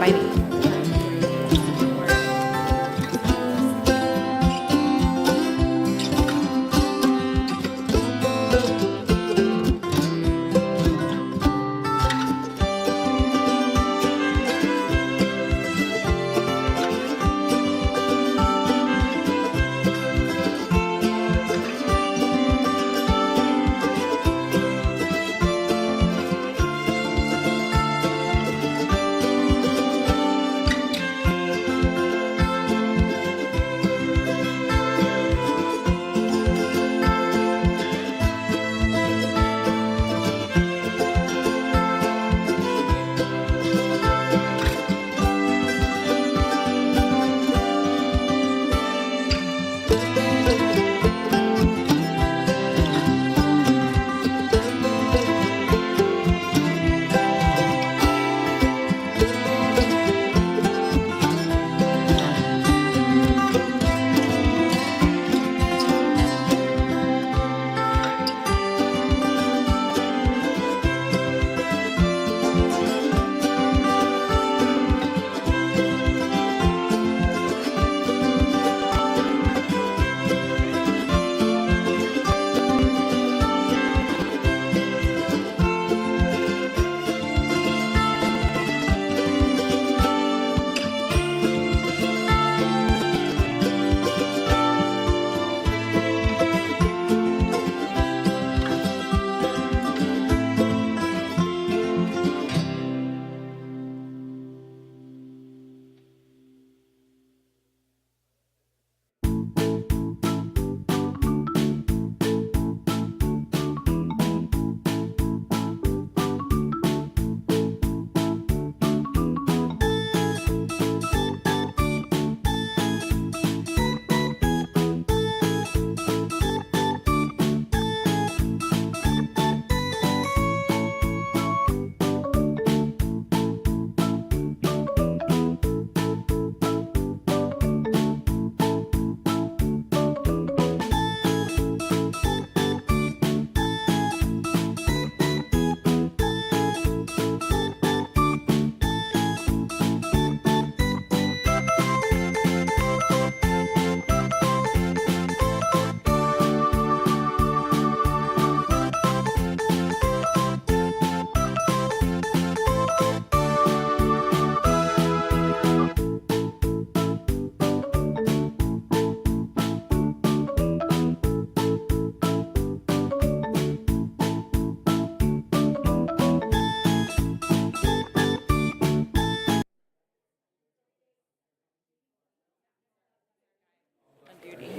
Spidey.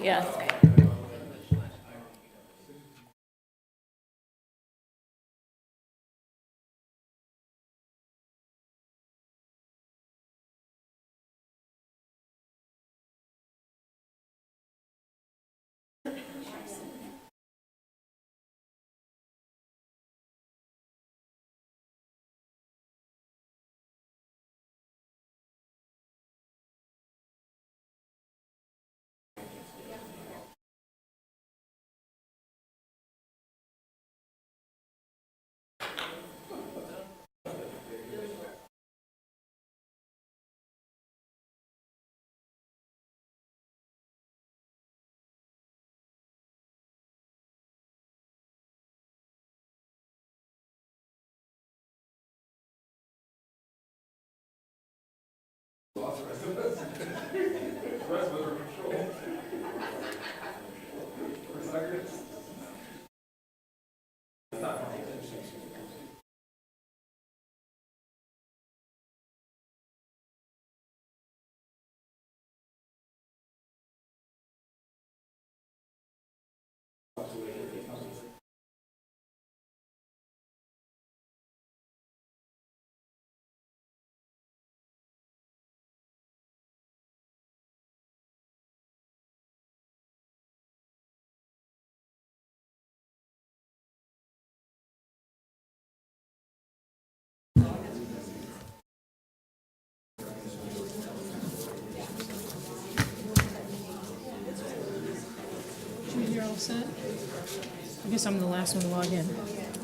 Yes. You're all set? I guess I'm the last one to log in.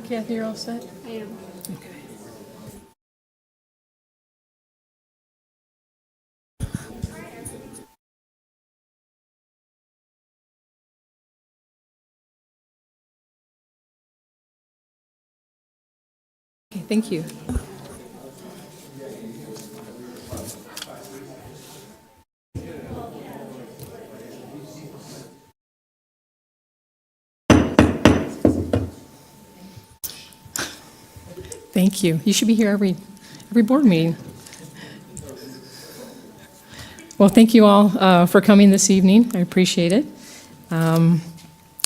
Kathy, you're all set? I am. Okay. Thank you. Thank you. You should be here every board meeting. Well, thank you all for coming this evening. I appreciate it.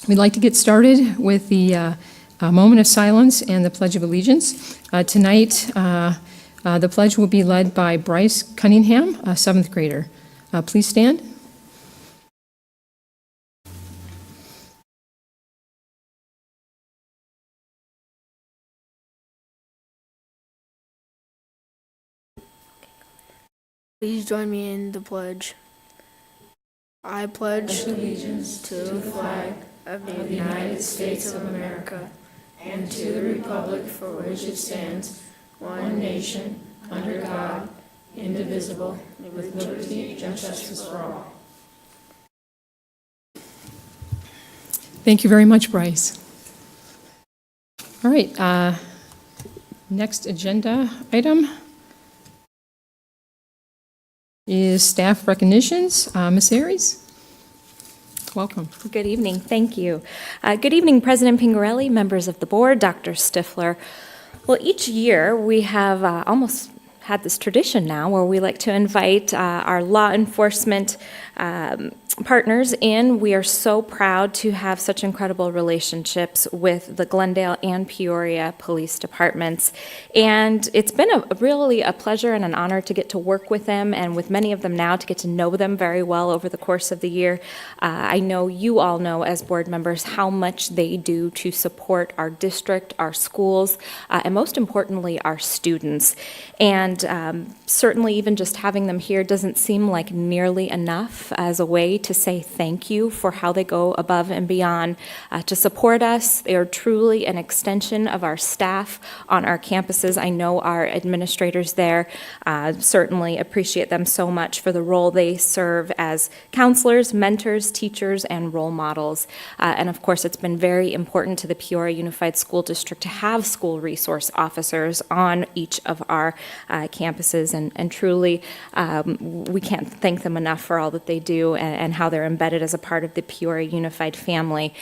We'd like to get started with the moment of silence and the Pledge of Allegiance. Tonight, the pledge will be led by Bryce Cunningham, a 7th grader. Please stand. Please join me in the pledge. I pledge allegiance to the flag of the United States of America and to the republic for which it stands, one nation, under God, indivisible, with liberty and justice for all. Thank you very much, Bryce. All right, next agenda item is staff recognitions. Ms. Aries, welcome. Good evening. Thank you. Good evening, President Pingarelli, members of the board, Dr. Stifler. Well, each year we have almost had this tradition now where we like to invite our law enforcement partners in. We are so proud to have such incredible relationships with the Glendale and Peoria police departments. And it's been really a pleasure and an honor to get to work with them, and with many of them now to get to know them very well over the course of the year. I know you all know as board members how much they do to support our district, our schools, and most importantly, our students. And certainly even just having them here doesn't seem like nearly enough as a way to say thank you for how they go above and beyond to support us. They are truly an extension of our staff on our campuses. I know our administrators there certainly appreciate them so much for the role they serve as counselors, mentors, teachers, and role models. And of course, it's been very important to the Peoria Unified School District to have school resource officers on each of our campuses, and truly we can't thank them enough for all that they do and how they're embedded as a part of the Peoria Unified family.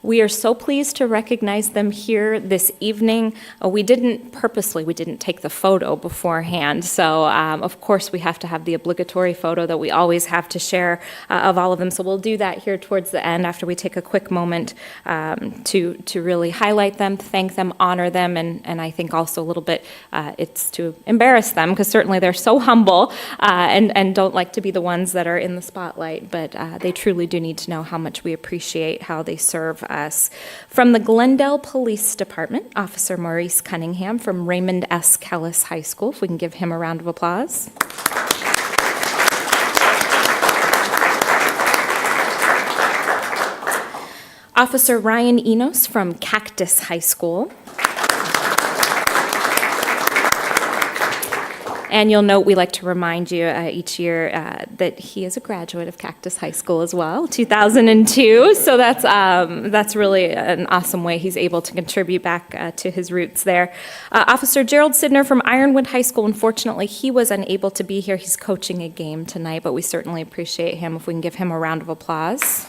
We are so pleased to recognize them here this evening. We didn't take the photo beforehand, so of course we have to have the obligatory photo that we always have to share of all of them. So we'll do that here towards the end after we take a quick moment to really highlight them, thank them, honor them, and I think also a little bit it's to embarrass them, because certainly they're so humble and don't like to be the ones that are in the spotlight, but they truly do need to know how much we appreciate how they serve us. From the Glendale Police Department, Officer Maurice Cunningham from Raymond S. Kellis High School. If we can give him a round of applause. Officer Ryan Enos from Cactus High School. And you'll note we like to remind you each year that he is a graduate of Cactus High School as well, 2002. So that's really an awesome way he's able to contribute back to his roots there. Officer Gerald Sidner from Ironwood High School. Unfortunately, he was unable to be here. He's coaching a game tonight, but we certainly appreciate him if we can give him a round of applause.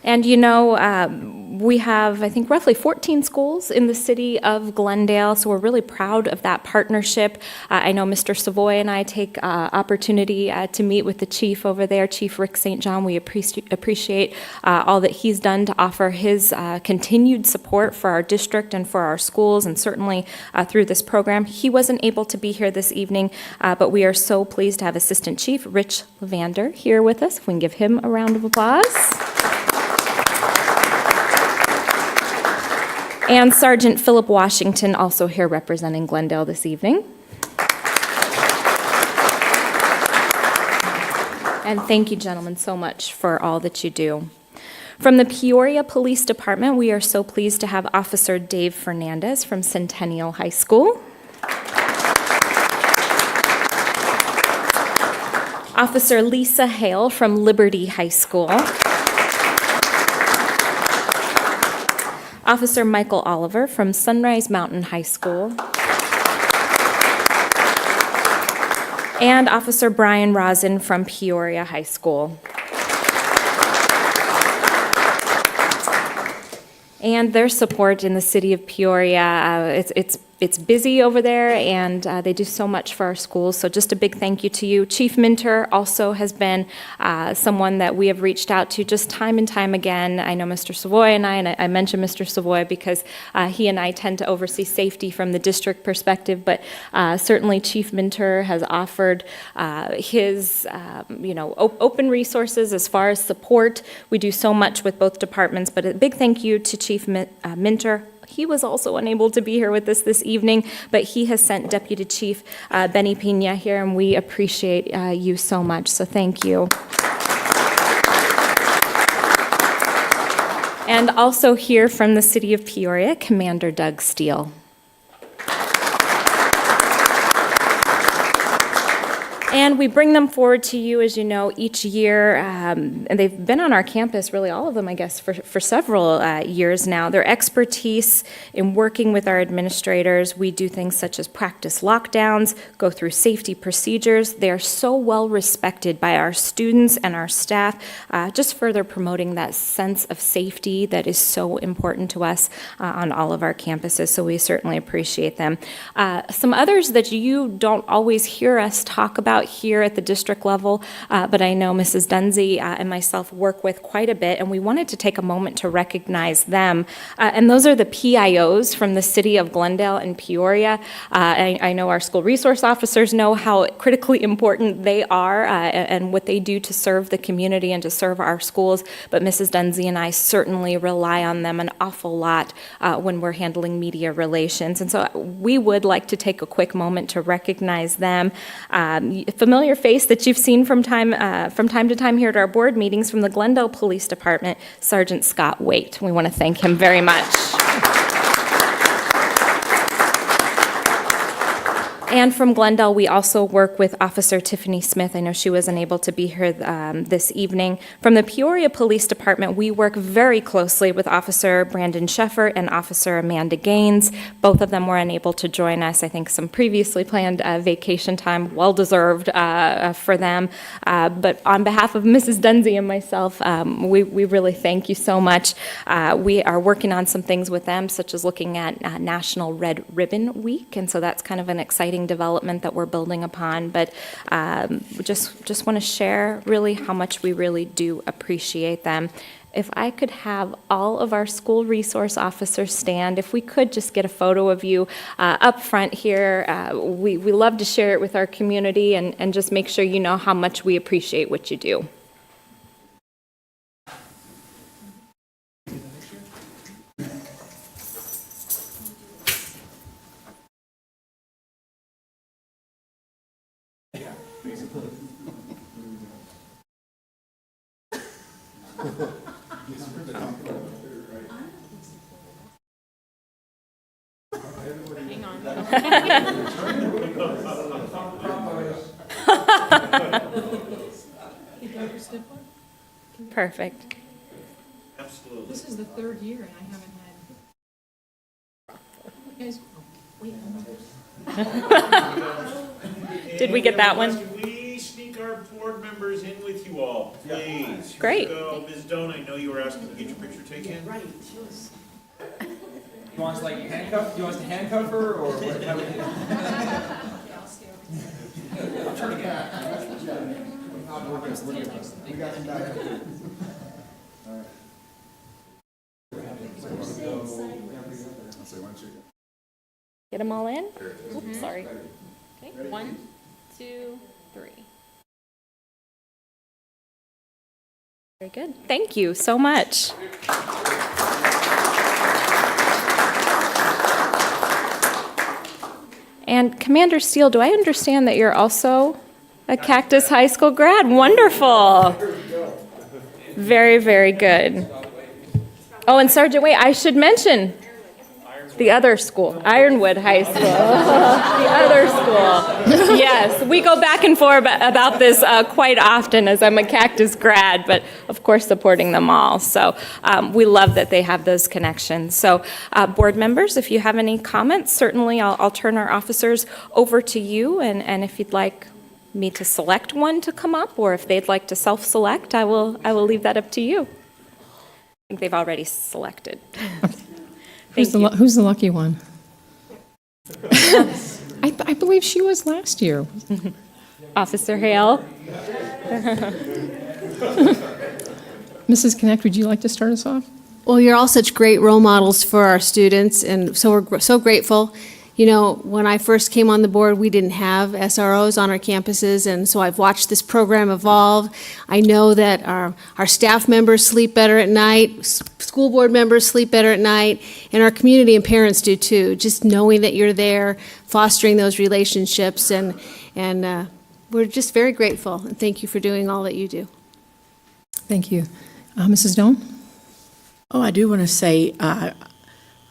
And you know, we have, I think, roughly 14 schools in the city of Glendale, so we're really proud of that partnership. I know Mr. Savoy and I take opportunity to meet with the chief over there, Chief Rick St. John. We appreciate all that he's done to offer his continued support for our district and for our schools, and certainly through this program. He wasn't able to be here this evening, but we are so pleased to have Assistant Chief Rich Levander here with us. If we can give him a round of applause. And Sergeant Philip Washington, also here representing Glendale this evening. And thank you, gentlemen, so much for all that you do. From the Peoria Police Department, we are so pleased to have Officer Dave Fernandez from Centennial High School. Officer Lisa Hale from Liberty High School. Officer Michael Oliver from Sunrise Mountain High School, and Officer Brian Rosin from Peoria High School. And their support in the city of Peoria. It's busy over there, and they do so much for our schools. So just a big thank you to you. Chief Minter also has been someone that we have reached out to just time and time again. I know Mr. Savoy and I mentioned Mr. Savoy because he and I tend to oversee safety from the district perspective, but certainly Chief Minter has offered his open resources as far as support. We do so much with both departments, but a big thank you to Chief Minter. He was also unable to be here with us this evening, but he has sent Deputy Chief Benny Pena here, and we appreciate you so much, so thank you. And also here from the City of Peoria, Commander Doug Steele. And we bring them forward to you, as you know, each year. And they've been on our campus, really all of them, I guess, for several years now. Their expertise in working with our administrators, we do things such as practice lockdowns, go through safety procedures. They are so well respected by our students and our staff, just further promoting that sense of safety that is so important to us on all of our campuses. So we certainly appreciate them. Some others that you don't always hear us talk about here at the district level, but I know Mrs. Dunzy and myself work with quite a bit, and we wanted to take a moment to recognize them. And those are the PIOs from the city of Glendale and Peoria. I know our school resource officers know how critically important they are and what they do to serve the community and to serve our schools, but Mrs. Dunzy and I certainly rely on them an awful lot when we're handling media relations. And so we would like to take a quick moment to recognize them. Familiar face that you've seen from time to time here at our board meetings from the Glendale Police Department, Sergeant Scott Waite. We want to thank him very much. And from Glendale, we also work with Officer Tiffany Smith. I know she was unable to be here this evening. From the Peoria Police Department, we work very closely with Officer Brandon Sheffert and Officer Amanda Gaines. Both of them were unable to join us. I think some previously planned vacation time, well-deserved for them. But on behalf of Mrs. Dunzy and myself, we really thank you so much. We are working on some things with them, such as looking at National Red Ribbon Week, and so that's kind of an exciting development that we're building upon, but just want to share really how much we really do appreciate them. If I could have all of our school resource officers stand, if we could just get a photo of you up front here. We love to share it with our community and just make sure you know how much we appreciate what you do. Hang on. Perfect. Absolutely. This is the third year, and I haven't had. Guys, wait. Did we get that one? Can we sneak our board members in with you all, please? Here Great. we go. Ms. Doan, I know you were asking to get your picture taken. Right. You want us like handcuff? You want us to handcuff her or what? How would you? I'll turn again. We got some back. Get them all in? Oops, sorry. Okay, 1, 2, 3. Very good. Thank you so much. And Commander Steele, do I understand that you're also a Cactus High School grad? Wonderful. Very, very good. Oh, and Sergeant Wait, I should mention, The other school, Ironwood High School. The other school. Yes, we go back and forth about this quite often as I'm a Cactus grad, but of course supporting them all. So we love that they have those connections. So board members, if you have any comments, certainly I'll turn our officers over to you. And if you'd like me to select one to come up, or if they'd like to self-select, I will leave that up to you. I think they've already selected. Who's the lucky one? I believe she was last year. Officer Hale. Mrs. Connect, would you like to start us off? Well, you're all such great role models for our students, and so we're so grateful. You know, when I first came on the board, we didn't have SROs on our campuses, and so I've watched this program evolve. I know that our staff members sleep better at night, school board members sleep better at night, and our community and parents do too, just knowing that you're there, fostering those relationships, and we're just very grateful, and thank you for doing all that you do. Thank you. Mrs. Doan? Oh, I do want to say,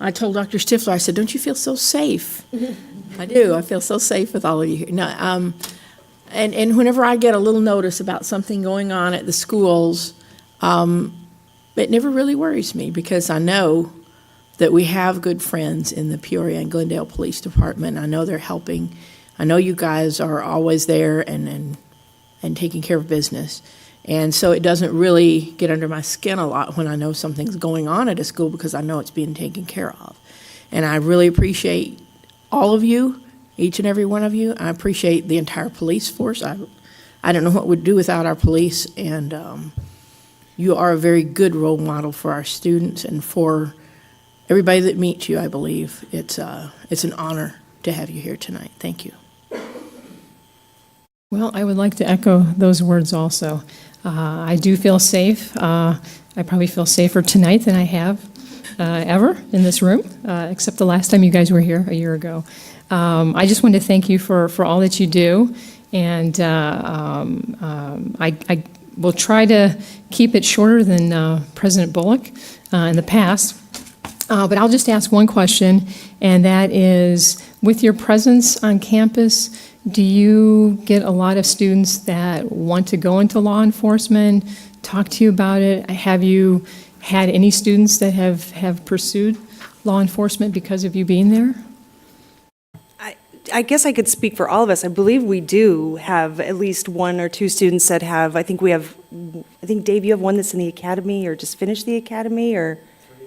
I told Dr. Stifler, I said, don't you feel so safe? I do. I feel so safe with all of you here. No, and whenever I get a little notice about something going on at the schools, it never really worries me because I know that we have good friends in the Peoria and Glendale Police Department. I know they're helping. I know you guys are always there and taking care of business. And so it doesn't really get under my skin a lot when I know something's going on at a school because I know it's being taken care of. And I really appreciate all of you, each and every one of you. I appreciate the entire police force. I don't know what we'd do without our police, and you are a very good role model for our students and for everybody that meets you, I believe. It's an honor to have you here tonight. Thank you. Well, I would like to echo those words also. I do feel safe. I probably feel safer tonight than I have ever in this room, except the last time you guys were here a year ago. I just want to thank you for all that you do, and I will try to keep it shorter than President Bullock in the past. But I'll just ask one question, and that is, with your presence on campus, do you get a lot of students that want to go into law enforcement, talk to you about it? Have you had any students that have pursued law enforcement because of you being there? I guess I could speak for all of us. I believe we do have at least one or two students that have, I think Dave, you have one that's in the academy or just finished the academy, or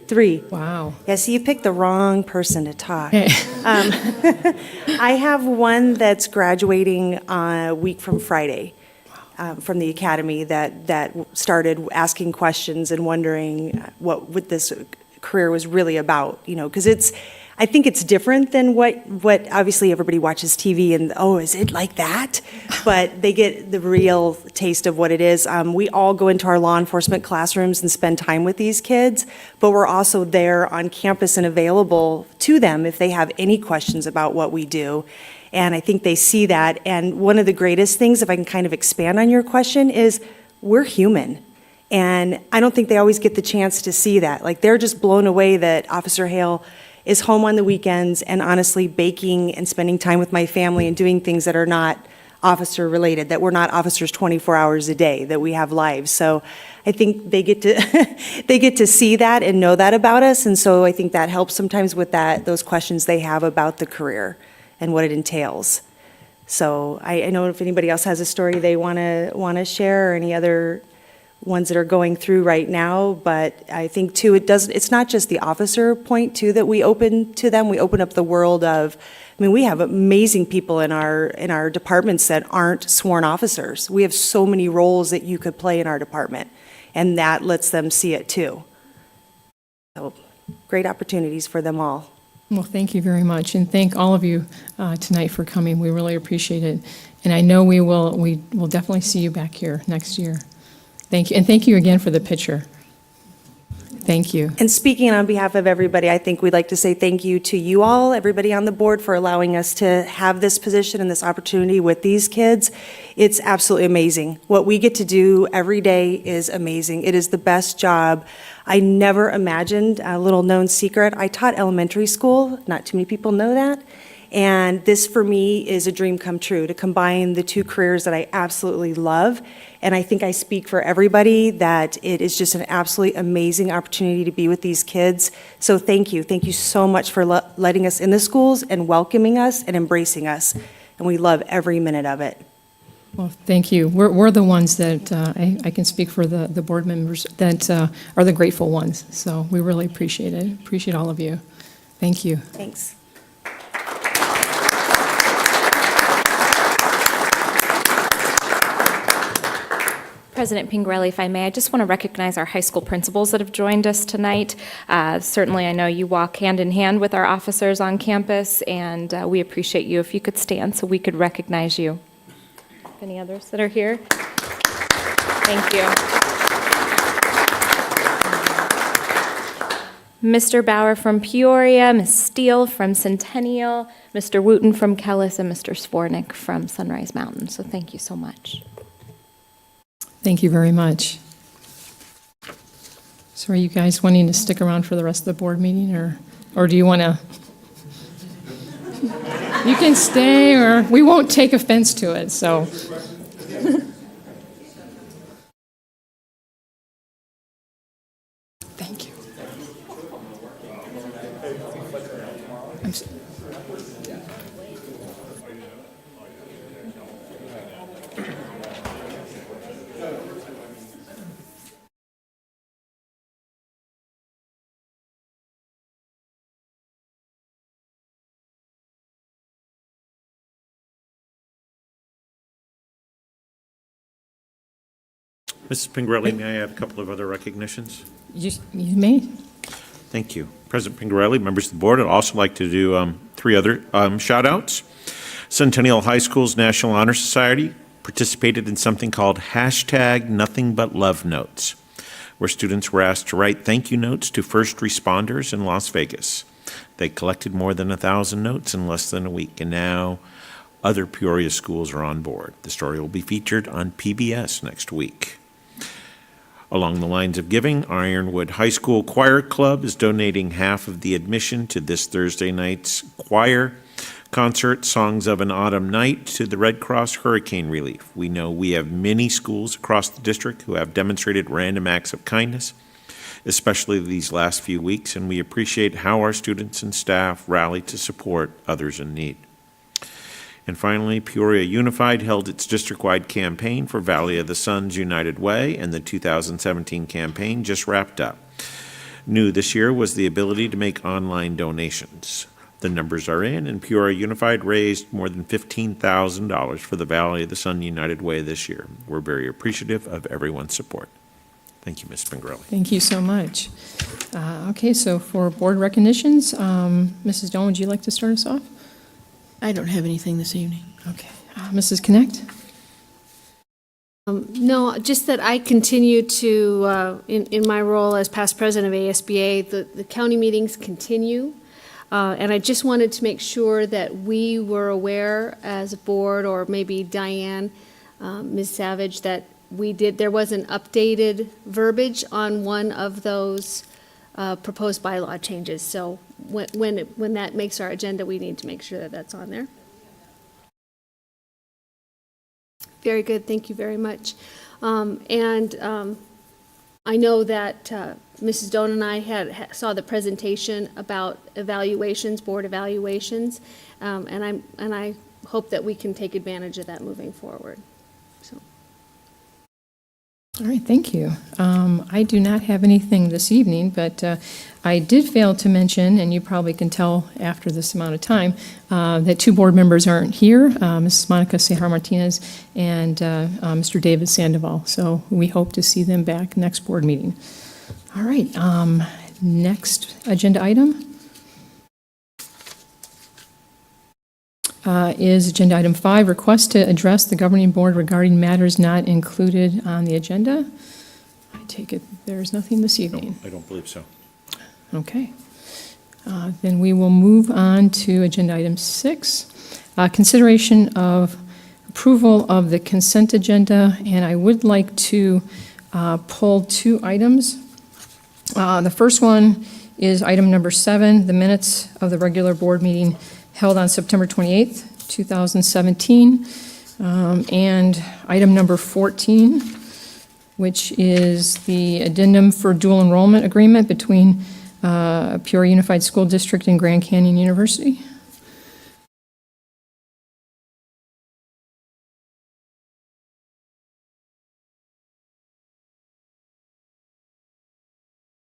three. Wow. Yeah, so you picked the wrong person to talk. I have one that's graduating a week from Friday from the academy that started asking questions and wondering what this career was really about, you know, because I think it's different than what obviously everybody watches TV and, oh, is it like that? But they get the real taste of what it is. We all go into our law enforcement classrooms and spend time with these kids, but we're also there on campus and available to them if they have any questions about what we do. And I think they see that. And one of the greatest things, if I can kind of expand on your question, is we're human. And I don't think they always get the chance to see that. Like, they're just blown away that Officer Hale is home on the weekends and honestly baking and spending time with my family and doing things that are not officer related, that we're not officers 24 hours a day, that we have lives. So I think they get to see that and know that about us. And so I think that helps sometimes with those questions they have about the career and what it entails. So I know if anybody else has a story they want to share, or any other ones that are going through right now, but I think too it's not just the officer point too that we open to them. We open up the world of, I mean, we have amazing people in our departments that aren't sworn officers. We have so many roles that you could play in our department, and that lets them see it too. So great opportunities for them all. Well, thank you very much, and thank all of you tonight for coming. We really appreciate it, and I know we will definitely see you back here next year. Thank you, and thank you again for the picture. Thank you. And speaking on behalf of everybody, I think we'd like to say thank you to you all, everybody on the board, for allowing us to have this position and this opportunity with these kids. It's absolutely amazing. What we get to do every day is amazing. It is the best job. I never imagined, a little known secret, I taught elementary school. Not too many people know that. And this, for me, is a dream come true, to combine the two careers that I absolutely love. And I think I speak for everybody that it is just an absolutely amazing opportunity to be with these kids. So thank you. Thank you so much for letting us in the schools and welcoming us and embracing us. And we love every minute of it. Well, thank you. We're the ones that, I can speak for the board members, that are the grateful ones. So we really appreciate it. Appreciate all of you. Thank you. Thanks. President Pingarelli, if I may, I just want to recognize our high school principals that have joined us tonight. Certainly, I know you walk hand in hand with our officers on campus, and we appreciate you. If you could stand so we could recognize you. Any others that are here? Thank you. Mr. Bauer from Peoria, Ms. Steele from Centennial, Mr. Wooten from Kellis, and Mr. Svornick from Sunrise Mountain. So thank you so much. Thank you very much. So are you guys wanting to stick around for the rest of the board meeting, or do you want to? You can stay, or we won't take offense to it, so. Thank you. Mrs. Pingarelli, may I have a couple of other recognitions? You may. Thank you. President Pingarelli, members of the board, I'd also like to do three other shout-outs. Centennial High School's National Honor Society participated in something called #NothingButLoveNotes, where students were asked to write thank you notes to first responders in Las Vegas. They collected more than 1,000 notes in less than a week, and now other Peoria schools are on board. The story will be featured on PBS next week. Along the lines of giving, Ironwood High School Choir Club is donating half of the admission to this Thursday night's choir concert, Songs of an Autumn Night, to the Red Cross Hurricane Relief. We know we have many schools across the district who have demonstrated random acts of kindness, especially these last few weeks, and we appreciate how our students and staff rally to support others in need. And finally, Peoria Unified held its district-wide campaign for Valley of the Sun's United Way, and the 2017 campaign just wrapped up. New this year was the ability to make online donations. The numbers are in, and Peoria Unified raised more than $15,000 for the Valley of the Sun United Way this year. We're very appreciative of everyone's support. Thank you, Ms. Pingarelli. Thank you so much. Okay, so for board recognitions, Mrs. Doan, would you like to start us off? I don't have anything this evening. Okay. Mrs. Connect? No, just that I continue to, in my role as past president of ASBA, the county meetings continue. And I just wanted to make sure that we were aware as a board, or maybe Diane, Ms. Savage, that there was an updated verbiage on one of those proposed bylaw changes. So when that makes our agenda, we need to make sure that that's on there. Very good, thank you very much. I know that Mrs. Doan and I saw the presentation about evaluations, board evaluations, and I hope that we can take advantage of that moving forward. So. All right, thank you. I do not have anything this evening, but I did fail to mention, and you probably can tell after this amount of time, that two board members aren't here, Mrs. Monica Sejar Martinez and Mr. David Sandoval. So we hope to see them back next board meeting. All right, next agenda item is agenda item 5, request to address the governing board regarding matters not included on the agenda. I take it there's nothing this No, evening. I don't believe so. Okay. Then we will move on to agenda item 6, consideration of approval of the consent agenda, and I would like to pull 2 items. The first one is item number 7, the minutes of the regular board meeting held on September 28th, 2017, and item number 14, which is the addendum for dual enrollment agreement between Peoria Unified School District and Grand Canyon University.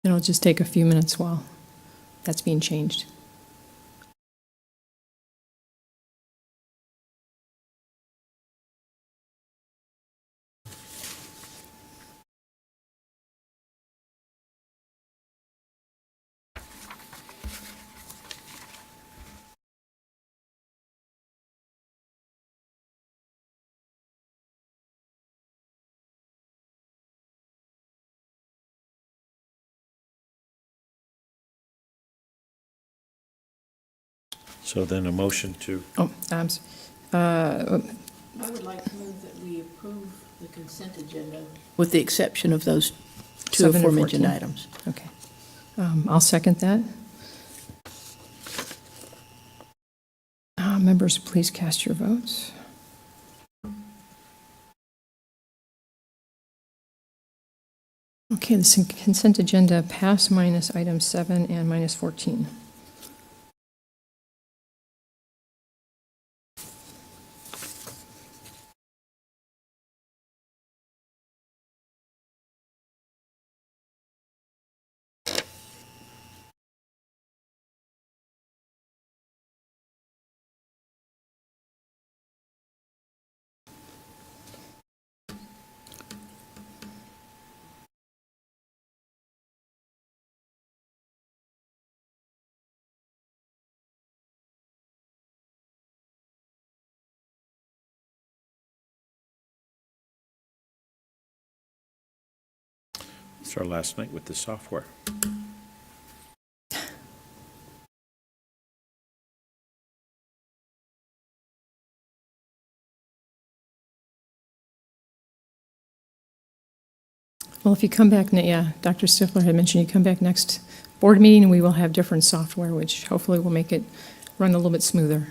And it'll just take a few minutes while that's being changed. So then a motion to, Oh, I would like to move that we approve the consent agenda. With the exception of those 2 7 and aforementioned 14. items. okay. I'll second that. Members, please cast your votes. Okay, the consent agenda pass minus item 7 and minus 14. it's our last night with the software. Well, if you come back, yeah, Dr. Stifler had mentioned you come back next board meeting, and we will have different software, which hopefully will make it run a little bit smoother.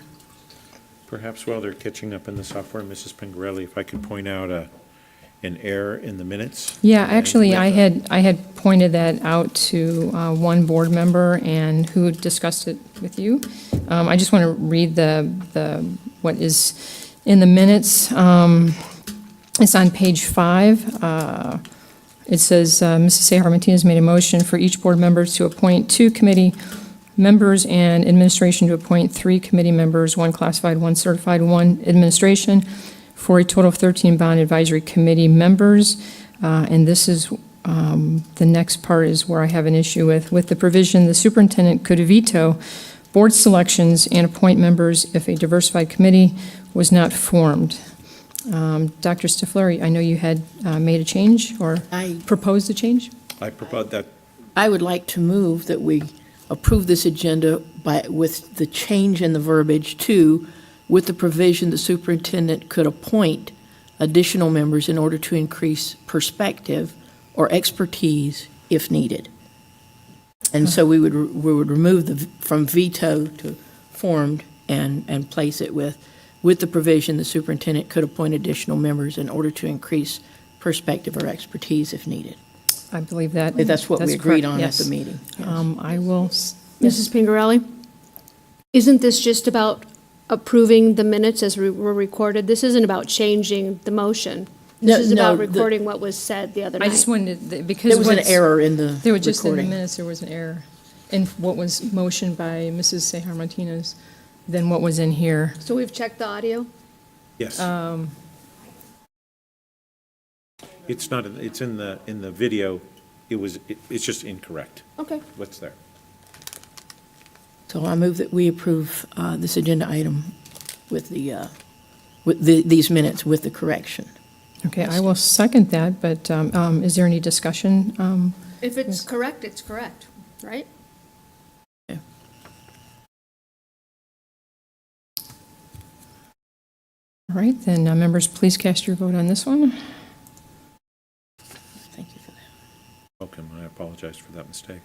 Perhaps while they're catching up in the software, Mrs. Pingarelli, if I could point out an error in the minutes. Yeah, And actually, with, I had pointed that out to one board member and who discussed it with you. I just want to read what is in the minutes. It's on page 5. It says, Mrs. Sahar Martinez made a motion for each board member to appoint 2 committee members and administration to appoint 3 committee members, 1 classified, 1 certified, 1 administration, for a total of 13 bond advisory committee members. And this is, the next part is where I have an issue with the provision, the superintendent could veto board selections and appoint members if a diversified committee was not formed. Dr. Stifler, I know you had made a change or I proposed a change? I propose that, I would like to move that we approve this agenda with the change in the verbiage to, with the provision the superintendent could appoint additional members in order to increase perspective or expertise if needed. And so we would remove from veto to formed and place it with the provision the superintendent could appoint additional members in order to increase perspective or expertise if needed. I believe that. That's what we agreed correct, on at yes. the meeting. Yes. I will, Mrs. Pingarelli? Isn't this just about approving the minutes as were recorded? This isn't about changing the motion. No, This is about no, recording what was said the other I night. just wanted, because. There was an what's- error in the There was just in the recording. minutes, there was an error in what was motioned by Mrs. Sahar Martinez than what was in here. So we've checked the audio? yes. It's not, it's in the video, it's just incorrect, Okay. what's there. So I move that we approve this agenda item with these minutes with the correction. Okay, I will second that, but is there any discussion? If it's correct, it's correct, right? All right, then, members, please cast your vote on this one. Thank you for that. Welcome, I apologize for that mistake.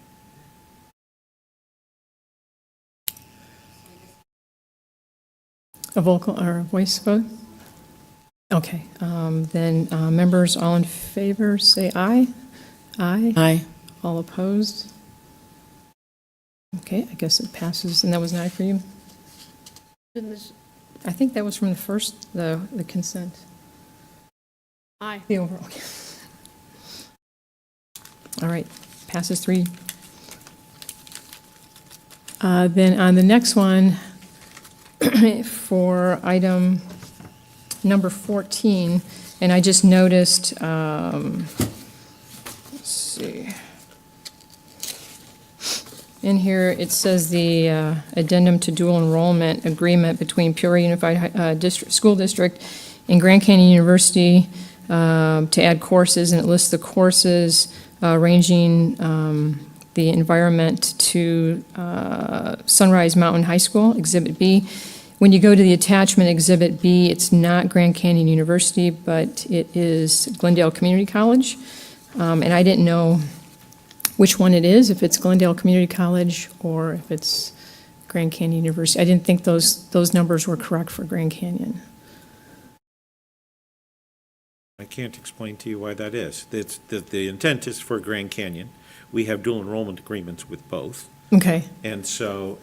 A vocal or a voice vote? Okay, then, members, all in favor, say aye. Aye. Aye. All opposed? Okay, I guess it passes, and that was an aye for you? I think that was from the first, the consent. Aye. The overall. Okay. All right, passes 3. Then on the next one, for item number 14, and I just noticed, let's see. In here, it says the addendum to dual enrollment agreement between Peoria Unified School District and Grand Canyon University to add courses, and it lists the courses ranging the environment to Sunrise Mountain High School, Exhibit B. When you go to the attachment, Exhibit B, it's not Grand Canyon University, but it is Glendale Community College. And I didn't know which one it is, if it's Glendale Community College or if it's Grand Canyon University. I didn't think those numbers were correct for Grand Canyon. I can't explain to you why that is. The intent is for Grand Canyon. We have dual enrollment agreements with both. Okay, And so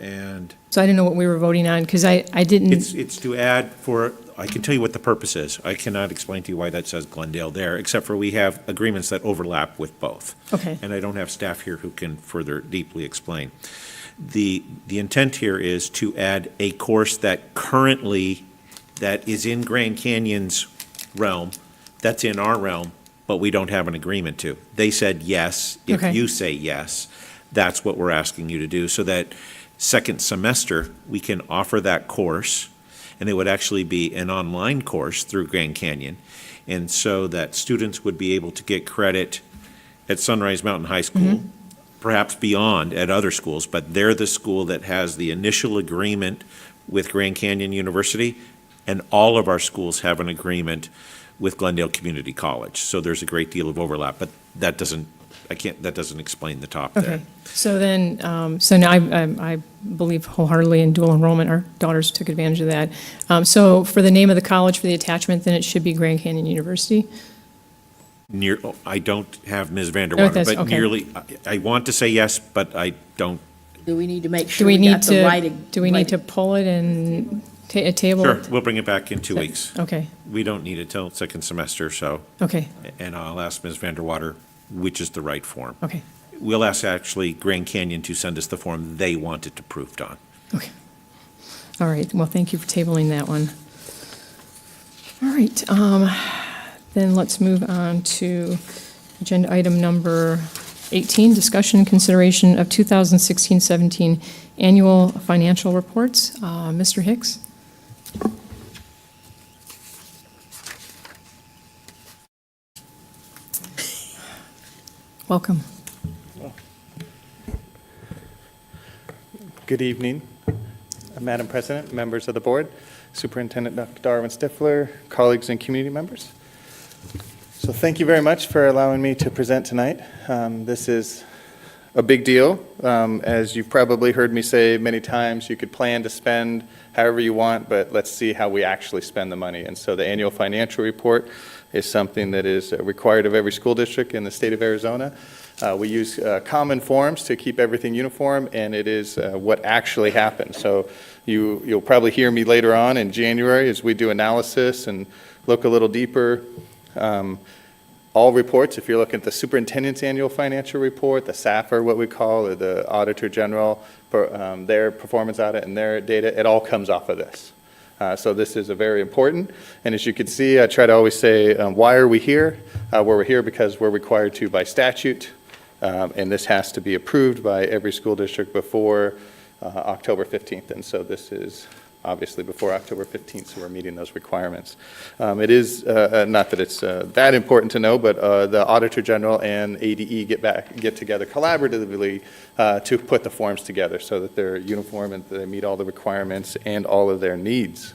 so I didn't know what we were voting on, because I didn't, it's to add for, I can tell you what the purpose is. I cannot explain to you why that says Glendale there, except for we have agreements that overlap with both. okay, And I don't have staff here who can further deeply explain. The intent here is to add a course that currently, that is in Grand Canyon's realm, that's in our realm, but we don't have an agreement to. They said yes. If Okay. you say yes, that's what we're asking you to do, so that second semester, we can offer that course, and it would actually be an online course through Grand Canyon, and so that students would be able to get credit at Sunrise Mountain High School, perhaps beyond at other schools, but they're the school that has the initial agreement with Grand Canyon University, and all of our schools have an agreement with Glendale Community College. So there's a great deal of overlap, but that doesn't explain the top there. okay. So then, so now I believe wholeheartedly in dual enrollment. Our daughters took advantage of that. So for the name of the college for the attachment, then it should be Grand Canyon University? I don't have Ms. Oh, Vanderwater, that's- but okay. nearly, I want to say yes, but I don't. Do we need to make Do sure we we need got the right? to, do we need to pull it and table Sure, it? we'll bring it back in 2 weeks. Okay, We don't need it till second semester, so, okay, and I'll ask Ms. Vanderwater which is the right form. okay, We'll ask actually Grand Canyon to send us the form they want it approved on. okay. All right, well, thank you for tabling that one. All right, then let's move on to agenda item number 18, discussion and consideration of 2016-17 annual financial reports. Mr. Hicks? Welcome. Good evening, Madam President, members of the board, Superintendent Dr. Darwin Stifler, colleagues and community members. So thank you very much for allowing me to present tonight. This is a big deal. As you've probably heard me say many times, you could plan to spend however you want, but let's see how we actually spend the money. And so the annual financial report is something that is required of every school district in the state of Arizona. We use common forms to keep everything uniform, and it is what actually happens. So you'll probably hear me later on in January as we do analysis and look a little deeper. All reports, if you're looking at the superintendent's annual financial report, the SAFR, what we call, or the Auditor General, their performance audit and their data, it all comes off of this. So this is a very important, and as you can see, I try to always say, why are we here? We're here because we're required to by statute, and this has to be approved by every school district before October 15th, and so this is obviously before October 15th, so we're meeting those requirements. It is, not that it's that important to know, but the Auditor General and ADE get together collaboratively to put the forms together so that they're uniform and they meet all the requirements and all of their needs.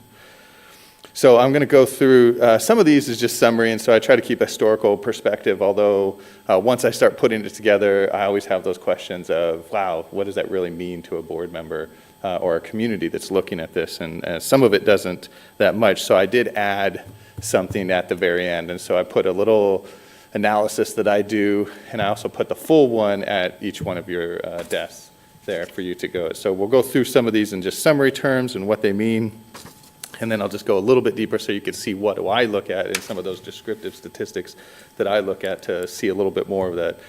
So I'm going to go through, some of these is just summary, and so I try to keep a historical perspective, although once I start putting it together, I always have those questions of, wow, what does that really mean to a board member or a community that's looking at this? And some of it doesn't that much, so I did add something at the very end, and so I put a little analysis that I do, and I also put the full one at each one of your desks there for you to go. So we'll go through some of these in just summary terms and what they mean. And then I'll just go a little bit deeper so you can see what do I look at in some of those descriptive statistics that I look at to see a little bit more of that,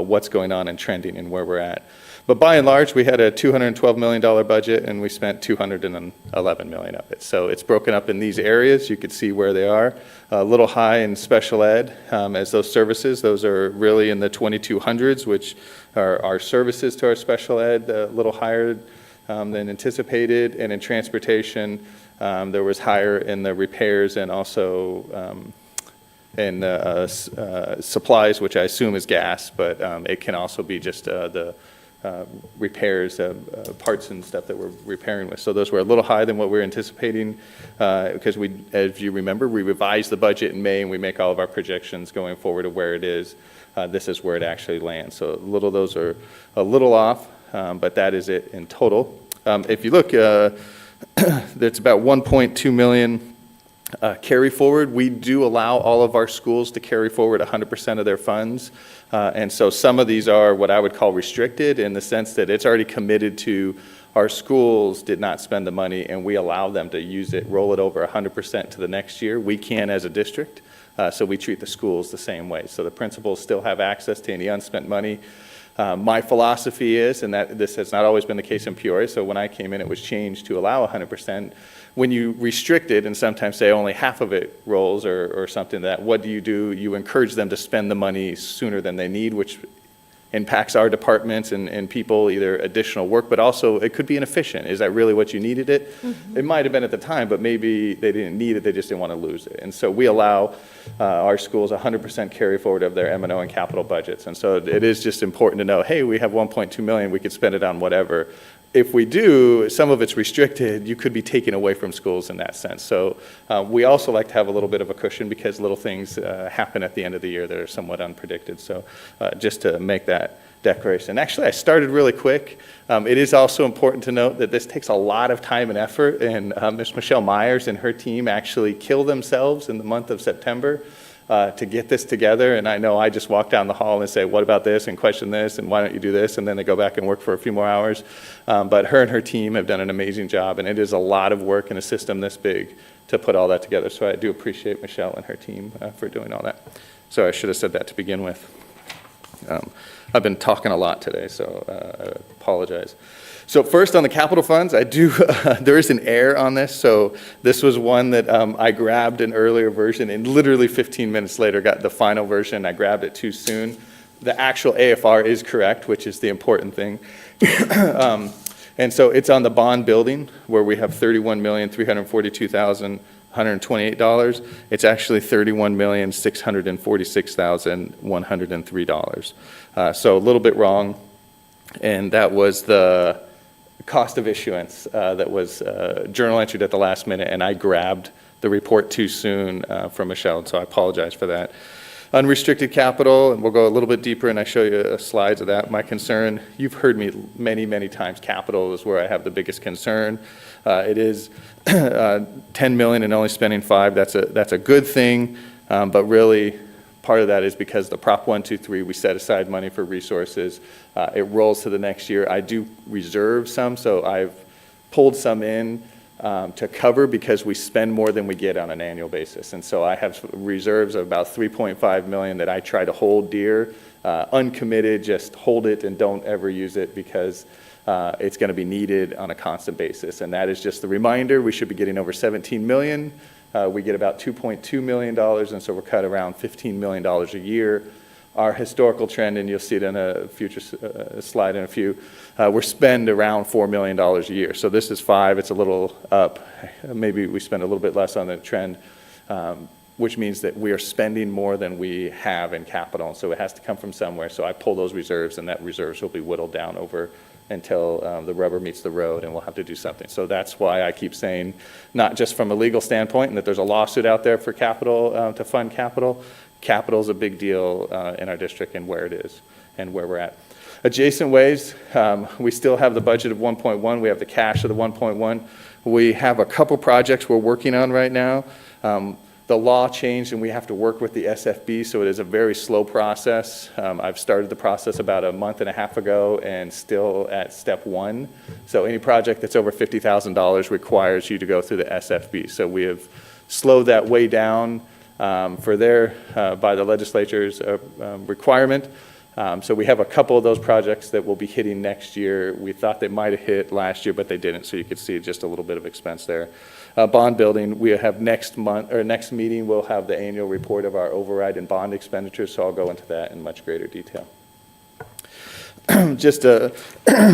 what's going on and trending and where we're at. But by and large, we had a $212 million budget and we spent $211 million of it. So it's broken up in these areas. You can see where they are. A little high in special ed as those services. Those are really in the 2200s, which are our services to our special ed, a little higher than anticipated. And in transportation, there was higher in the repairs and also in supplies, which I assume is gas, but it can also be just the repairs, parts and stuff that we're repairing with. So those were a little higher than what we were anticipating because we, as you remember, we revised the budget in May and we make all of our projections going forward of where it is. This is where it actually lands. So those are a little off, but that is it in total. If you look, that's about 1.2 million carry forward. We do allow all of our schools to carry forward 100% of their funds. And so some of these are what I would call restricted in the sense that it's already committed to our schools did not spend the money and we allow them to use it, roll it over 100% to the next year. We can as a district, so we treat the schools the same way. So the principals still have access to any unspent money. My philosophy is, and that this has not always been the case in Peoria, so when I came in it was changed to allow 100%. When you restrict it and sometimes say only half of it rolls or something that, what do? You encourage them to spend the money sooner than they need, which impacts our departments and people, either additional work, but also it could be inefficient. Is that really what you needed it? Mm-hmm. It might have been at the time, but maybe they didn't need it, they just didn't want to lose it. And so we allow our schools 100% carry forward of their M&O and capital budgets. And so it is just important to know, hey, we have 1.2 million, we could spend it on whatever. If we do, some of it's restricted, you could be taken away from schools in that sense. So we also like to have a little bit of a cushion because little things happen at the end of the year that are somewhat unpredicted. So just to make that declaration. Actually, I started really quick. It is also important to note that this takes a lot of time and effort, and Ms. Michelle Myers and her team actually kill themselves in the month of September to get this together. And I know I just walk down the hall and say, what about this, and question this, and why don't you do this, and then they go back and work for a few more hours. But her and her team have done an amazing job, and it is a lot of work in a system this big to put all that together. So I do appreciate Michelle and her team for doing all that. So I should have said that to begin with. I've been talking a lot today, so I apologize. So first on the capital funds, I do, there is an error on this. So this was one that I grabbed an earlier version and literally 15 minutes later got the final version. I grabbed it too soon. The actual AFR is correct, which is the important thing. And so it's on the bond building where we have $31,342,128. It's actually $31,646,103. So a little bit wrong. And that was the cost of issuance that was journal entered at the last minute, and I grabbed the report too soon from Michelle, so I apologize for that. Unrestricted capital, and we'll go a little bit deeper, and I show you slides of that. My concern, you've heard me many, many times, capital is where I have the biggest concern. It is 10 million and only spending 5. That's a good thing, but really part of that is because the Prop 123, we set aside money for resources. It rolls to the next year. I do reserve some, so I've pulled some in to cover because we spend more than we get on an annual basis. And so I have reserves of about 3.5 million that I try to hold dear, uncommitted, just hold it and don't ever use it because it's going to be needed on a constant basis. And that is just the reminder, we should be getting over 17 million. We get about $2.2 million, and so we're cut around $15 million a year our historical trend, and you'll see it in a future slide in a few, we're spend around $4 million a year. So this is 5, it's a little up. Maybe we spend a little bit less on the trend, which means that we are spending more than we have in capital. So it has to come from somewhere. So I pull those reserves, and that reserves will be whittled down over until the rubber meets the road, and we'll have to do something. So that's why I keep saying, not just from a legal standpoint, and that there's a lawsuit out there for capital, to fund capital. Capital is a big deal in our district and where it is and where we're at. Adjacent ways, we still have the budget of 1.1. We have the cash of the 1.1. We have a couple projects we're working on right now. The law changed and we have to work with the SFB, so it is a very slow process. I've started the process about a month and a half ago and still at step 1. So any project that's over $50,000 requires you to go through the SFB. So we have slowed that way down for their, by the legislature's requirement. So we have a couple of those projects that will be hitting next year. We thought they might have hit last year, but they didn't, so you could see just a little bit of expense there. Bond building, we have next month, or next meeting, we'll have the annual report of our override and bond expenditures, so I'll go into that in much greater detail. Just a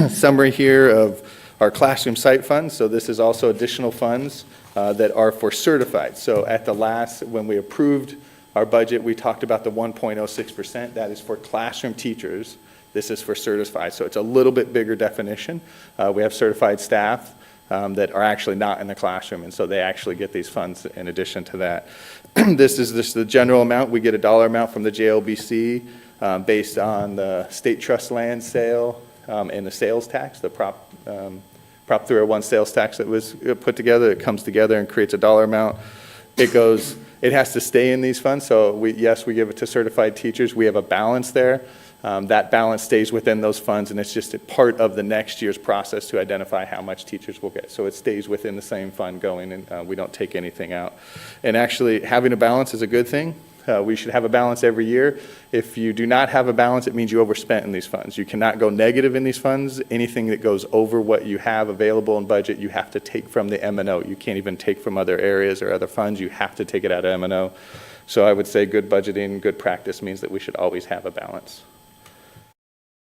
summary here of our classroom site funds. So this is also additional funds that are for certified. So at the last, when we approved our budget, we talked about the 1.06%. That is for classroom teachers. This is for certified. So it's a little bit bigger definition. We have certified staff that are actually not in the classroom, and so they actually get these funds in addition to that. This is just the general amount. We get a dollar amount from the JLBC based on the state trust land sale and the sales tax, the Prop 301 sales tax that was put together. It comes together and creates a dollar amount. It has to stay in these funds, so yes, we give it to certified teachers. We have a balance there. That balance stays within those funds, and it's just a part of the next year's process to identify how much teachers will get. So it stays within the same fund going, and we don't take anything out. And actually, having a balance is a good thing. We should have a balance every year. If you do not have a balance, it means you overspent in these funds. You cannot go negative in these funds. Anything that goes over what you have available in budget, you have to take from the M&O. You can't even take from other areas or other funds. You have to take it out of M&O. So I would say good budgeting, good practice means that we should always have a balance.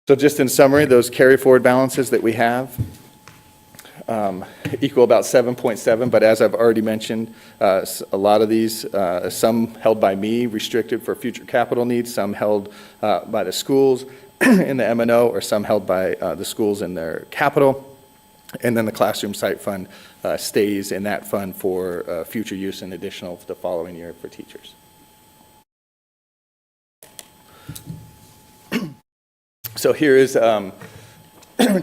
So just in summary, those carry forward balances that we have equal about 7.7, but as I've already mentioned, a lot of these, some held by me, restricted for future capital needs, some held by the schools in the M&O, or some held by the schools in their capital. And then the classroom site fund stays in that fund for future use and additional the following year for teachers. So here is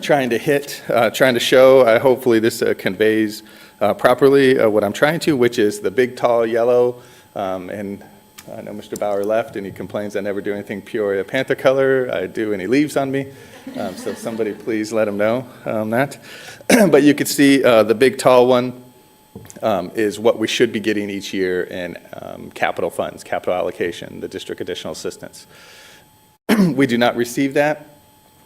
trying to show, hopefully this conveys properly what I'm trying to, which is the big, tall, yellow, and I know Mr. Bauer left and he complains I never do anything Peoria Panther color. I do, and he leaves on me. So somebody please let him know that. But you can see the big, tall one is what we should be getting each year in capital funds, capital allocation, the district additional assistance. We do not receive that.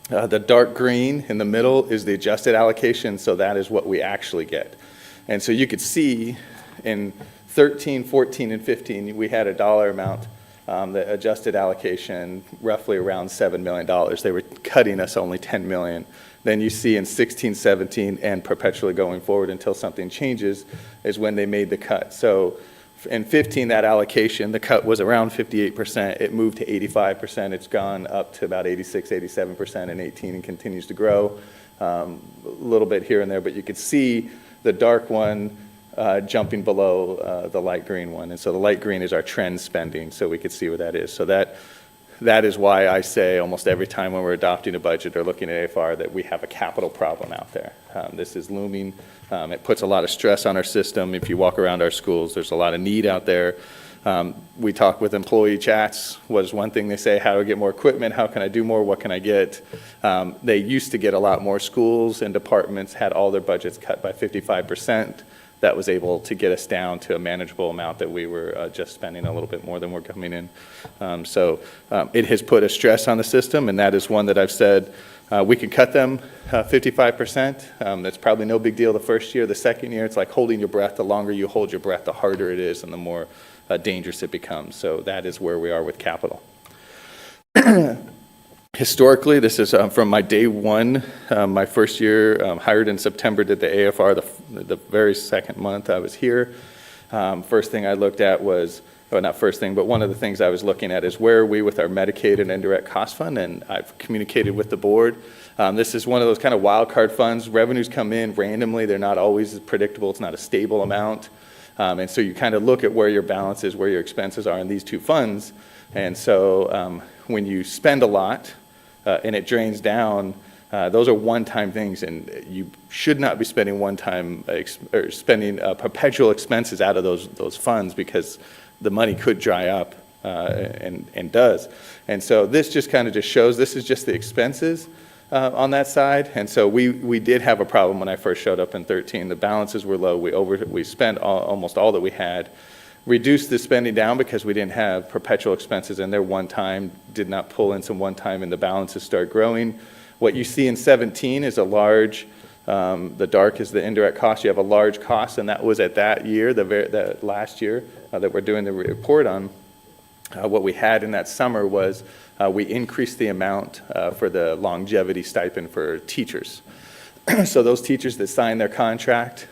The dark green in the middle is the adjusted allocation, so that is what we actually get. And so you could see in 13, 14, and 15, we had a dollar amount, the adjusted allocation, roughly around $7 million. They were cutting us only $10 million. Then you see in 16, 17, and perpetually going forward until something changes is when they made the cut. So in 15, that allocation, the cut was around 58%. It moved to 85%. It's gone up to about 86, 87% in 18 and continues to grow a little bit here and there. But you could see the dark one jumping below the light green one. And so the light green is our trend spending, so we could see what that is. So that is why I say almost every time when we're adopting a budget or looking at AFR that we have a capital problem out there. This is looming. It puts a lot of stress on our system. If you walk around our schools, there's a lot of need out there. We talk with employee chats. What is one thing they say? How do I get more equipment? How can I do more? What can I get? They used to get a lot more. Schools and departments had all their budgets cut by 55%. That was able to get us down to a manageable amount that we were just spending a little bit more than we're coming in. It has put a stress on the system, and that is one that I've said we could cut them 55%. That's probably no big deal the first year. The second year, it's like holding your breath. The longer you hold your breath, the harder it is and the more dangerous it becomes. So that is where we are with capital. Historically, this is from my day one, my first year, hired in September, did the AFR the very second month I was here. First thing I looked at was, well, not first thing, but one of the things I was looking at is where are we with our Medicaid and indirect cost fund, and I've communicated with the board. This is one of those kind of wild card funds. Revenues come in randomly. They're not always predictable. It's not a stable amount. And so you kind of look at where your balance is, where your expenses are in these two funds. And so when you spend a lot and it drains down, those are one-time things, and you should not be spending one-time or spending perpetual expenses out of those funds, because the money could dry up and does. And so this just kind of just shows this is just the expenses on that side. And so we did have a problem when I first showed up in 13. The balances were low. We spent almost all that we had. Reduced the spending down because we didn't have perpetual expenses in there one time, did not pull in some one time, and the balances start growing. What you see in 17 is a large, the dark is the indirect cost. You have a large cost, and that was at that year, the last year that we're doing the report on. What we had in that summer was we increased the amount for the longevity stipend for teachers. So those teachers that sign their contract,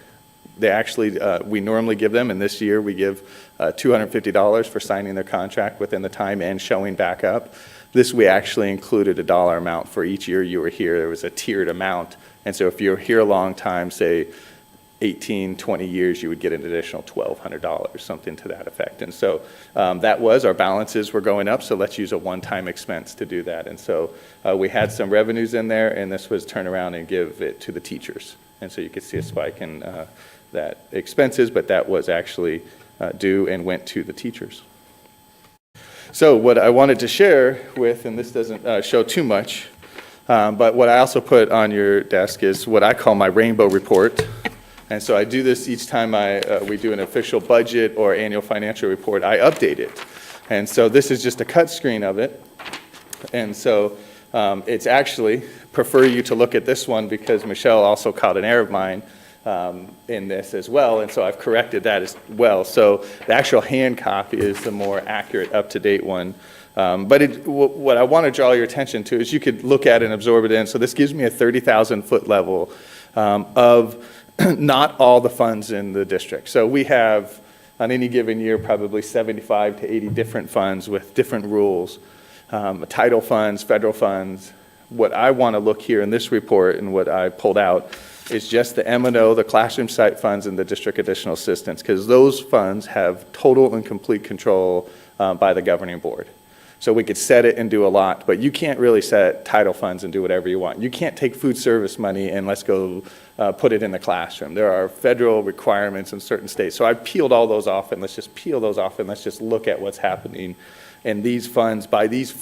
they actually, we normally give them, and this year we give $250 for signing their contract within the time and showing back up. This, we actually included a dollar amount for each year you were here. There was a tiered amount. And so if you're here a long time, say 18, 20 years, you would get an additional $1,200, something to that effect. And so that was, our balances were going up, so let's use a one-time expense to do that. And so we had some revenues in there, and this was turn around and give it to the teachers. And so you could see a spike in that expenses, but that was actually due and went to the teachers. So what I wanted to share with, and this doesn't show too much, but what I also put on your desk is what I call my rainbow report. And so I do this each time we do an official budget or annual financial report, I update it. And so this is just a cut screen of it. And so it's actually, prefer you to look at this one because Michelle also caught an error of mine in this as well, and so I've corrected that as well. So the actual hand copy is the more accurate, up-to-date one. But what I want to draw your attention to is you could look at it and absorb it in. So this gives me a 30,000-foot level of not all the funds in the district. So we have, on any given year, probably 75 to 80 different funds with different rules, title funds, federal funds. What I want to look here in this report and what I pulled out is just the M&O, the classroom site funds, and the district additional assistance, because those funds have total and complete control by the governing board. So we could set it and do a lot, but you can't really set title funds and do whatever you want. You can't take food service money and let's go put it in the classroom. There are federal requirements in certain states. So I peeled all those off, and let's just peel those off, and let's just look at what's happening in these funds by these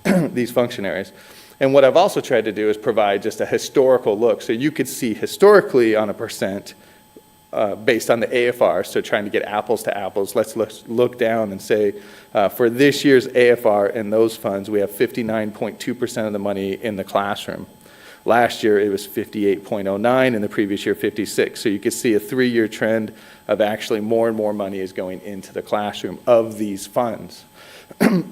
these functionaries. And what I've also tried to do is provide just a historical look. So you could see historically on a percent based on the AFR, so trying to get apples to apples. Let's look down and say for this year's AFR in those funds, we have 59.2% of the money in the classroom. Last year, it was 58.09, and the previous year, 56. So you could see a 3-year trend of actually more and more money is going into the classroom of these funds.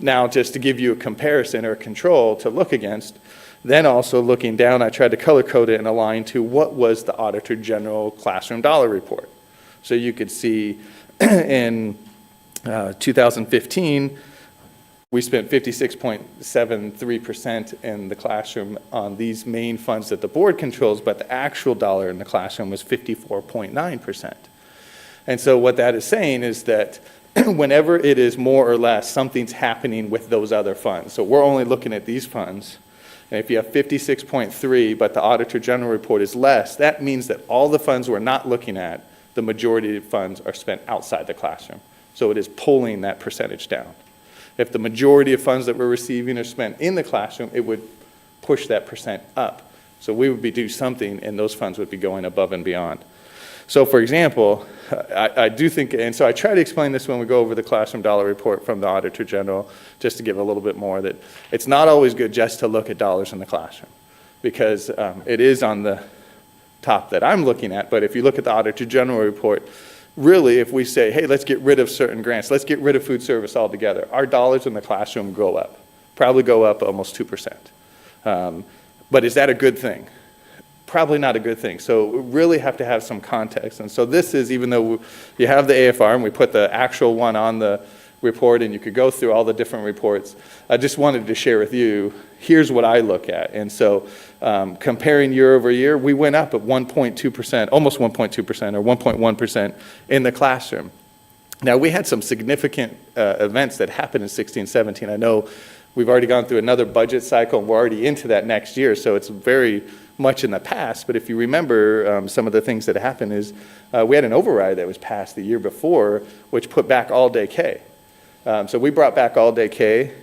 Now, just to give you a comparison or a control to look against, then also looking down, I tried to color code it and align to what was the Auditor General classroom dollar report. So you could see in 2015, we spent 56.73% in the classroom on these main funds that the board controls, but the actual dollar in the classroom was 54.9%. And so what that is saying is that whenever it is more or less, something's happening with those other funds. So we're only looking at these funds. And if you have 56.3, but the Auditor General report is less, that means that all the funds we're not looking at, the majority of funds are spent outside the classroom. So it is pulling that percentage down. If the majority of funds that we're receiving are spent in the classroom, it would push that percent up. So we would be doing something, and those funds would be going above and beyond. So for example, I do think, and so I try to explain this when we go over the classroom dollar report from the Auditor General, just to give a little bit more, that it's not always good just to look at dollars in the classroom, because it is on the top that I'm looking at, but if you look at the Auditor General report, really if we say, hey, let's get rid of certain grants, let's get rid of food service altogether, our dollars in the classroom go up. probably go up almost 2%. But is that a good thing? Probably not a good thing. So we really have to have some context. And so this is, even though you have the AFR and we put the actual one on the report and you could go through all the different reports, I just wanted to share with you, here's what I look at. And so comparing year over year, we went up at 1.2%, almost 1.2% or 1.1% in the classroom. Now, we had some significant events that happened in 16, 17. I know we've already gone through another budget cycle and we're already into that next year, so it's very much in the past. But if you remember, some of the things that happened is we had an override that was passed the year before, which put back all-day K. So we brought back all-day K.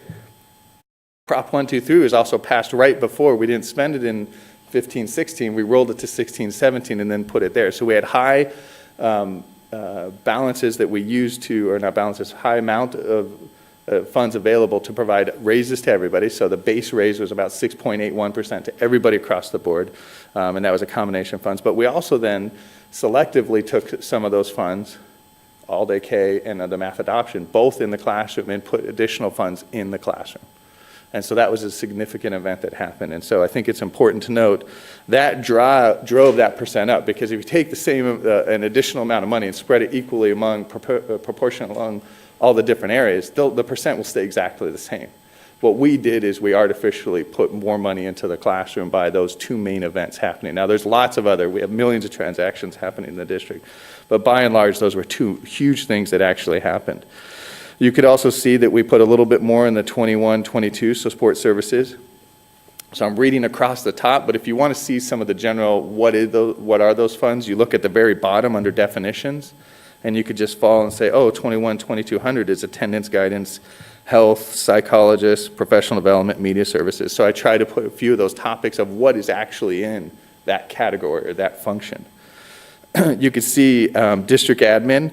Prop 123 was also passed right before. We didn't spend it in 15, 16. We rolled it to 16, 17 and then put it there. So we had high balances that we used to, or not balances, high amount of funds available to provide raises to everybody. So the base raise was about 6.81% to everybody across the board, and that was a combination of funds. But we also then selectively took some of those funds, all-day K and the math adoption, both in the classroom, and put additional funds in the classroom. And so that was a significant event that happened. And so I think it's important to note that drove that percent up, because if you take the same, an additional amount of money and spread it equally among, proportional along all the different areas, the percent will stay exactly the same. What we did is we artificially put more money into the classroom by those two main events happening. Now, there's lots of other, we have millions of transactions happening in the district, but by and large, those were two huge things that actually happened. You could also see that we put a little bit more in the 21, 22, so support services. So I'm reading across the top, but if you want to see some of the general, what are those funds, you look at the very bottom under definitions, and you could just fall and say, oh, 21, 2200 is attendance, guidance, health, psychologist, professional development, media services. So I try to put a few of those topics of what is actually in that category or that function. You could see district admin.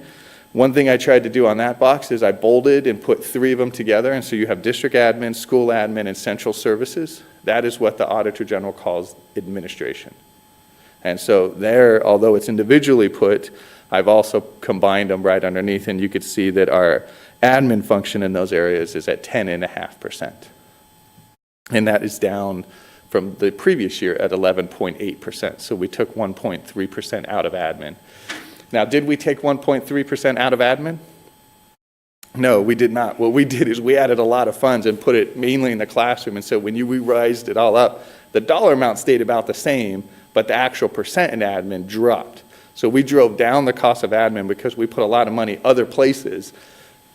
One thing I tried to do on that box is I bolded and put three of them together. And so you have district admin, school admin, and central services. That is what the Auditor General calls administration. And so there, although it's individually put, I've also combined them right underneath, and you could see that our admin function in those areas is at 10.5%. And that is down from the previous year at 11.8%. So we took 1.3% out of admin. Now, did we take 1.3% out of admin? No, we did not. What we did is we added a lot of funds and put it mainly in the classroom. And so when you revised it all up, the dollar amount stayed about the same, but the actual percent in admin dropped. So we drove down the cost of admin because we put a lot of money other places,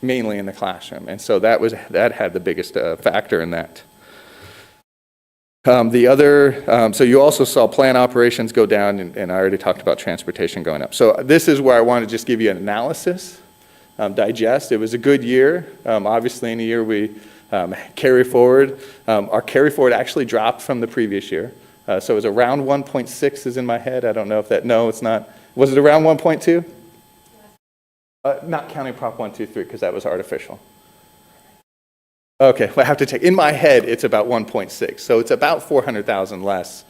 mainly in the classroom. And so that had the biggest factor in that. So you also saw plan operations go down, and I already talked about transportation going up. So this is where I want to just give you an analysis, digest. It was a good year. Obviously, in a year we carry forward. Our carry forward actually dropped from the previous year. So it was around 1.6 is in my head. I don't know if that, no, it's not. Was it around 1.2? Not counting Prop 123 because that was artificial. Okay, well, I have to take, in my head, it's about 1.6. So it's about 400,000 less.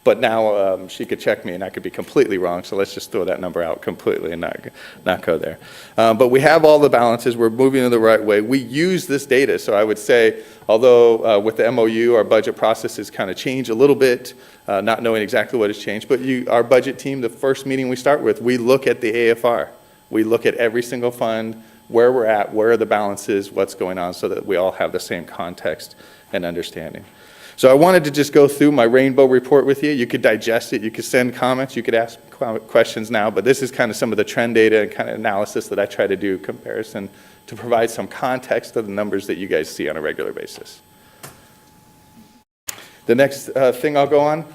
But now she could check me and I could be completely wrong. So let's just throw that number out completely and not go there. But we have all the balances. We're moving in the right way. We use this data. So I would say, although with the MOU, our budget processes kind of change a little bit, not knowing exactly what has changed. But our budget team, the first meeting we start with, we look at the AFR. We look at every single fund, where we're at, where are the balances, what's going on, so that we all have the same context and understanding. So I wanted to just go through my rainbow report with you. You could digest it, you could send comments, you could ask questions now, but this is kind of some of the trend data and kind of analysis that I try to do comparison to provide some context of the numbers that you guys see on a regular basis. The next thing I'll go on,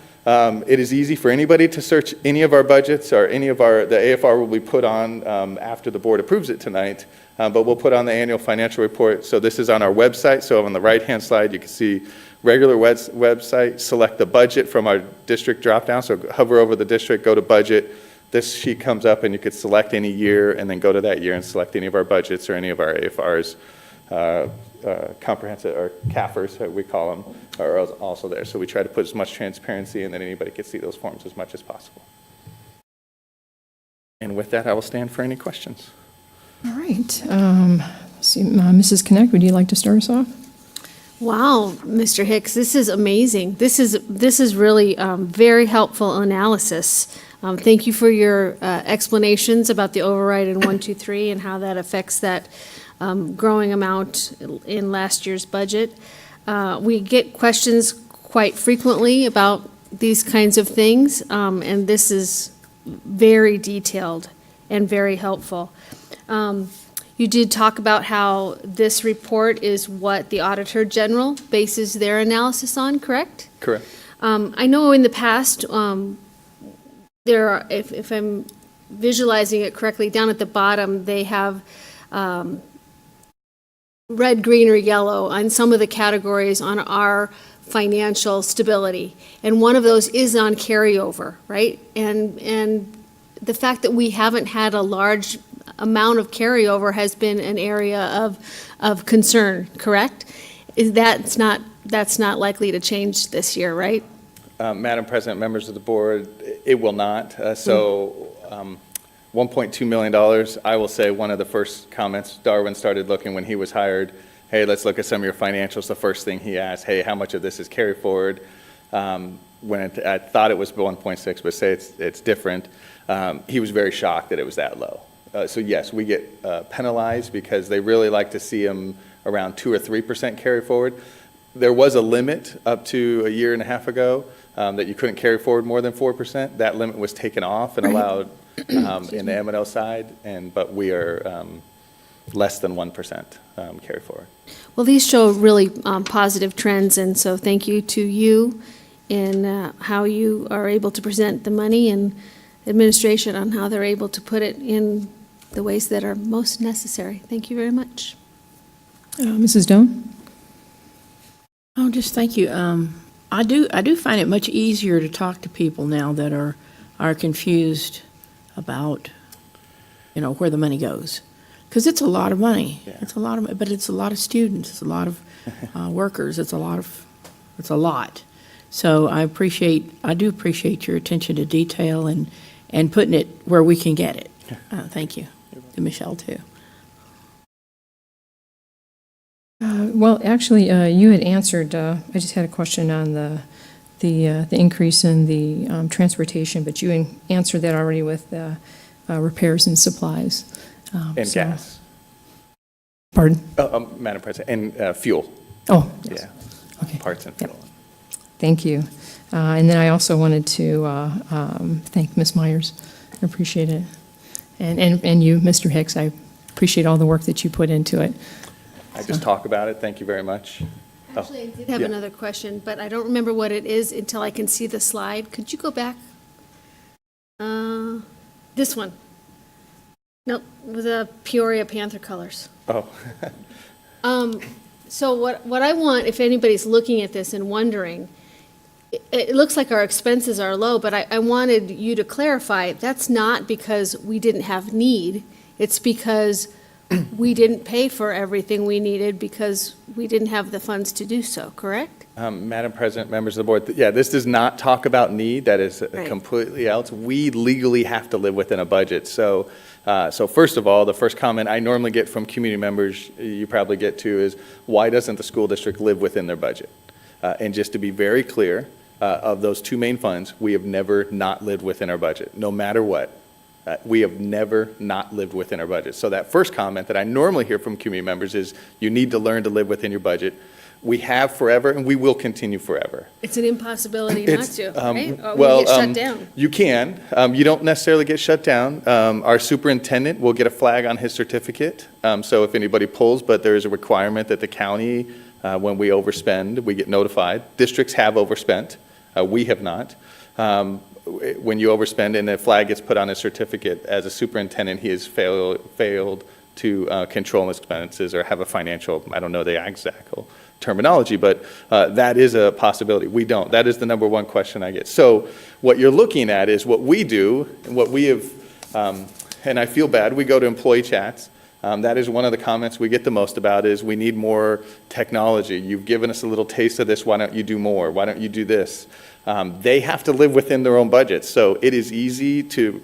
it is easy for anybody to search any of our budgets or any of the AFR will be put on after the board approves it tonight, but we'll put on the annual financial report. So this is on our website. So on the right-hand side, you can see regular website, select the budget from our district drop-down. So hover over the district, go to budget. This sheet comes up and you could select any year and then go to that year and select any of our budgets or any of our AFRs. Comprehensive, or CAFRs, we call them, are also there. So we try to put as much transparency in that anybody can see those forms as much as possible. And with that, I will stand for any questions. All right. Let's see, Mrs. Connect, would you like to start us off? Wow, Mr. Hicks, this is amazing. This is really very helpful analysis. Thank you for your explanations about the override in 123 and how that affects that growing amount in last year's budget. We get questions quite frequently about these kinds of things, and this is very detailed and very helpful. You did talk about how this report is what the Auditor General bases their analysis on, correct? Correct. I know in the past, there are, if I'm visualizing it correctly, down at the bottom, they have red, green, or yellow on some of the categories on our financial stability. And one of those is on carryover, right? And the fact that we haven't had a large amount of carryover has been an area of concern, correct? That's not likely to change this year, right? Madam President, members of the board, it will not. $1.2 million, I will say one of the first comments Darwin started looking when he was hired, hey, let's look at some of your financials. The first thing he asked, hey, how much of this is carry forward? I thought it was 1.6, but say it's different. He was very shocked that it was that low. So yes, we get penalized because they really like to see them around 2 or 3% carry forward. There was a limit up to a year and a half ago that you couldn't carry forward more than 4%. That limit was taken off and allowed in the M&O side, but we are less than 1% carry forward. Well, these show really positive trends, and so thank you to you in how you are able to present the money, and administration on how they're able to put it in the ways that are most necessary. Thank you very much. Mrs. Doan? Oh, just thank you. I do find it much easier to talk to people now that are confused about, where the money goes. Because it's a lot of money. Yeah. It's a lot of, but it's a lot of students. It's a lot of workers. It's a lot. So I do appreciate your attention to detail and putting it where we can get it. Thank you. To Michelle, too. Well, actually, you had answered, I just had a question on the increase in the transportation, but you answered that already with repairs and supplies. And gas. Pardon? Madam President, and fuel. Oh, yes. Yeah, Okay. parts and fuel. Thank you. And then I also wanted to thank Ms. Myers. I appreciate it. And you, Mr. Hicks, I appreciate all the work that you put into it. I just talk about it. Thank you very much. Actually, I did have yeah. another question, but I don't remember what it is until I can see the slide. Could you go back? This one. Nope, with the Peoria Panther colors. Oh. So what I want, if anybody's looking at this and wondering, it looks like our expenses are low, but I wanted you to clarify, that's not because we didn't have need. It's because we didn't pay for everything we needed because we didn't have the funds to do so, correct? Madam President, members of the board, yeah, this does not talk about need. That is Right. completely else. We legally have to live within a budget. So first of all, the first comment I normally get from community members, you probably get too, is why doesn't the school district live within their budget? And just to be very clear, of those two main funds, we have never not lived within our budget, no matter what. We have never not lived within our budget. So that first comment that I normally hear from community members is you need to learn to live within your budget. We have forever, and we will continue forever. It's an impossibility not to, right? Or Well, we get shut down. you can. You don't necessarily get shut down. Our superintendent will get a flag on his certificate. So if anybody pulls, but there is a requirement that the county, when we overspend, we get notified. Districts have overspent. We have not. When you overspend and a flag gets put on his certificate, as a superintendent, he has failed to control expenses or have a financial, I don't know the exact terminology, but that is a possibility. We don't. That is the number one question I get. So what you're looking at is what we do and what we have, and I feel bad, we go to employee chats. That is one of the comments we get the most about is we need more technology. You've given us a little taste of this. Why don't you do more? Why don't you do this? They have to live within their own budgets. So it is easy to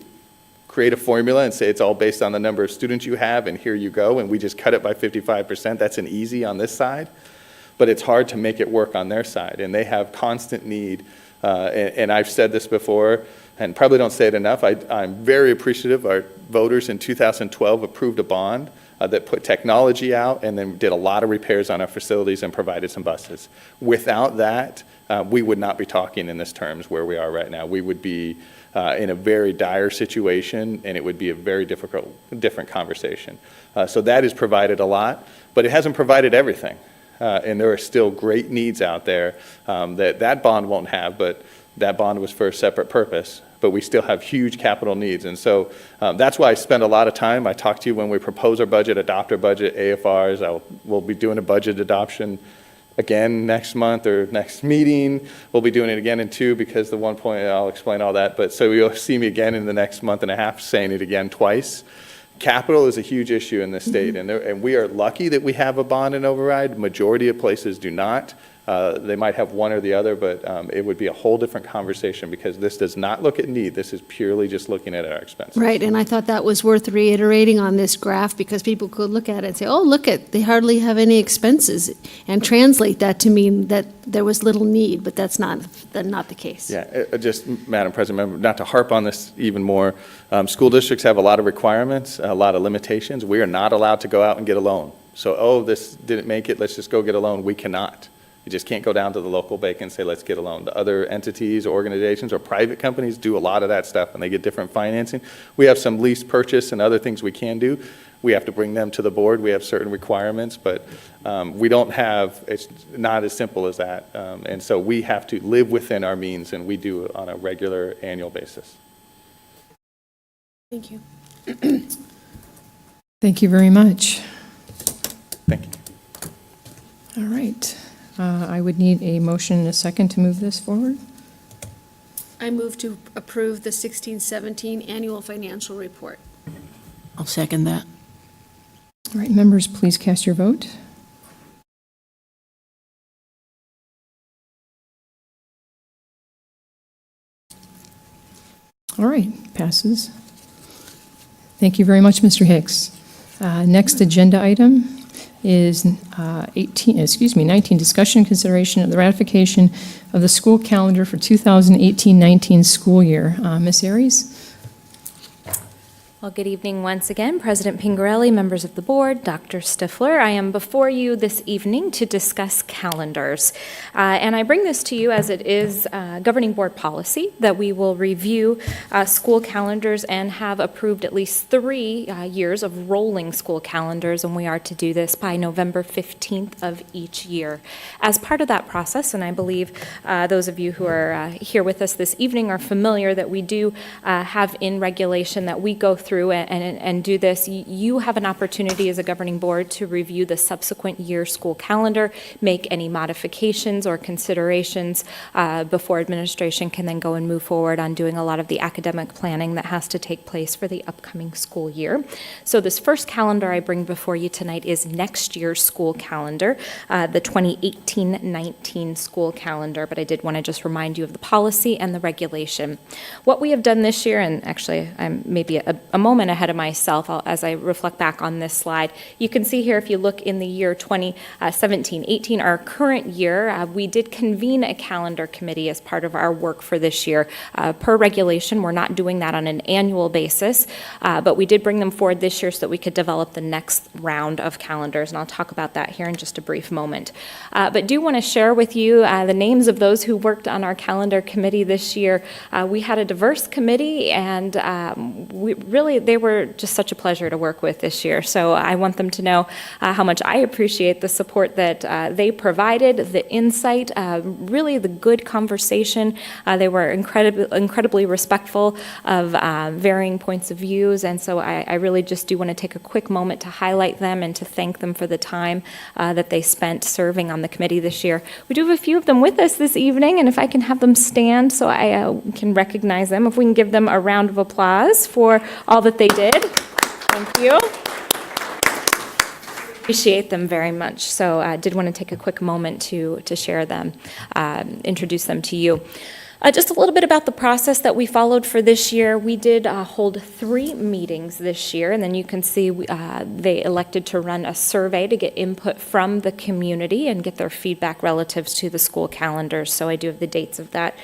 create a formula and say it's all based on the number of students you have and here you go, and we just cut it by 55%. That's an easy on this side. but it's hard to make it work on their side, and they have constant need. And I've said this before, and probably don't say it enough, I'm very appreciative our voters in 2012 approved a bond that put technology out and then did a lot of repairs on our facilities and provided some buses. Without that, we would not be talking in this terms where we are right now. We would be in a very dire situation, and it would be a very different conversation. So that has provided a lot, but it hasn't provided everything. And there are still great needs out there that bond won't have, but that bond was for a separate purpose. But we still have huge capital needs. And so that's why I spend a lot of time. I talk to you when we propose our budget, adopt our budget, AFRs. We'll be doing a budget adoption again next month or next meeting. We'll be doing it again in 2 because the 1 point, I'll explain all that. But so you'll see me again in the next month and a half saying it again twice. Capital is a huge issue in this state, and we are lucky that we have a bond and override. Majority of places do not. They might have one or the other, but it would be a whole different conversation because this does not look at need. This is purely just looking at our expenses. Right, and I thought that was worth reiterating on this graph because people could look at it and say, oh, look they hardly have any expenses, and translate that to mean that there was little need, but that's not the case. Yeah, just, Madam President, not to harp on this even more, school districts have a lot of requirements, a lot of limitations. We are not allowed to go out and get a loan. So, oh, this didn't make it, let's just go get a loan. We cannot. You just can't go down to the local bank and say, let's get a loan. The other entities, organizations, or private companies do a lot of that stuff, and they get different financing. We have some lease purchase and other things we can do. We have to bring them to the board. We have certain requirements, but we don't have, it's not as simple as that. And so we have to live within our means, and we do it on a regular annual basis. Thank you. Thank you very much. Thank you. All right. I would need a motion and a second to move this forward. I move to approve the 16-17 annual financial report. I'll second that. All right, members, please cast your vote. All right, passes. Thank you very much, Mr. Hicks. Next agenda item is 19, discussion and consideration of the ratification of the school calendar for 2018-19 school year. Ms. Aries? Well, good evening once again, President Pingarelli, members of the board, Dr. Stifler. I am before you this evening to discuss calendars. And I bring this to you as it is governing board policy that we will review school calendars and have approved at least 3 years of rolling school calendars, and we are to do this by November 15th of each year. As part of that process, and I believe those of you who are here with us this evening are familiar that we do have in regulation that we go through and do this, you have an opportunity as a governing board to review the subsequent year school calendar, make any modifications or considerations before administration can then go and move forward on doing a lot of the academic planning that has to take place for the upcoming school year. So this first calendar I bring before you tonight is next year's school calendar, the 2018-19 school calendar, but I did want to just remind you of the policy and the regulation. What we have done this year, and actually I'm maybe a moment ahead of myself as I reflect back on this slide. You can see here, if you look in the year 2017-18, our current year, we did convene a calendar committee as part of our work for this year. Per regulation, we're not doing that on an annual basis, but we did bring them forward this year so that we could develop the next round of calendars, and I'll talk about that here in just a brief moment. But do want to share with you the names of those who worked on our calendar committee this year. We had a diverse committee, and they were just such a pleasure to work with this year. So I want them to know how much I appreciate the support that they provided, the insight, really the good conversation. They were incredibly respectful of varying points of views, and so I really just do want to take a quick moment to highlight them and to thank them for the time that they spent serving on the committee this year. We do have a few of them with us this evening, and if I can have them stand so I can recognize them, if we can give them a round of applause for all that they did. Thank you. Appreciate them very much. So I did want to take a quick moment to share them, introduce them to you. Just a little bit about the process that we followed for this year. We did hold 3 meetings this year, and then you can see they elected to run a survey to get input from the community and get their feedback relative to the school calendars. So I do have the dates of that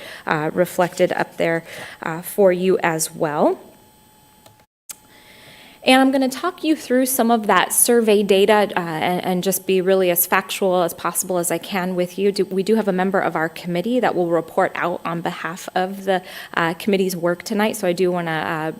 reflected up there for you as well. And I'm going to talk you through some of that survey data and just be really as factual as possible as I can with you. We do have a member of our committee that will report out on behalf of the committee's work tonight, so I do want to,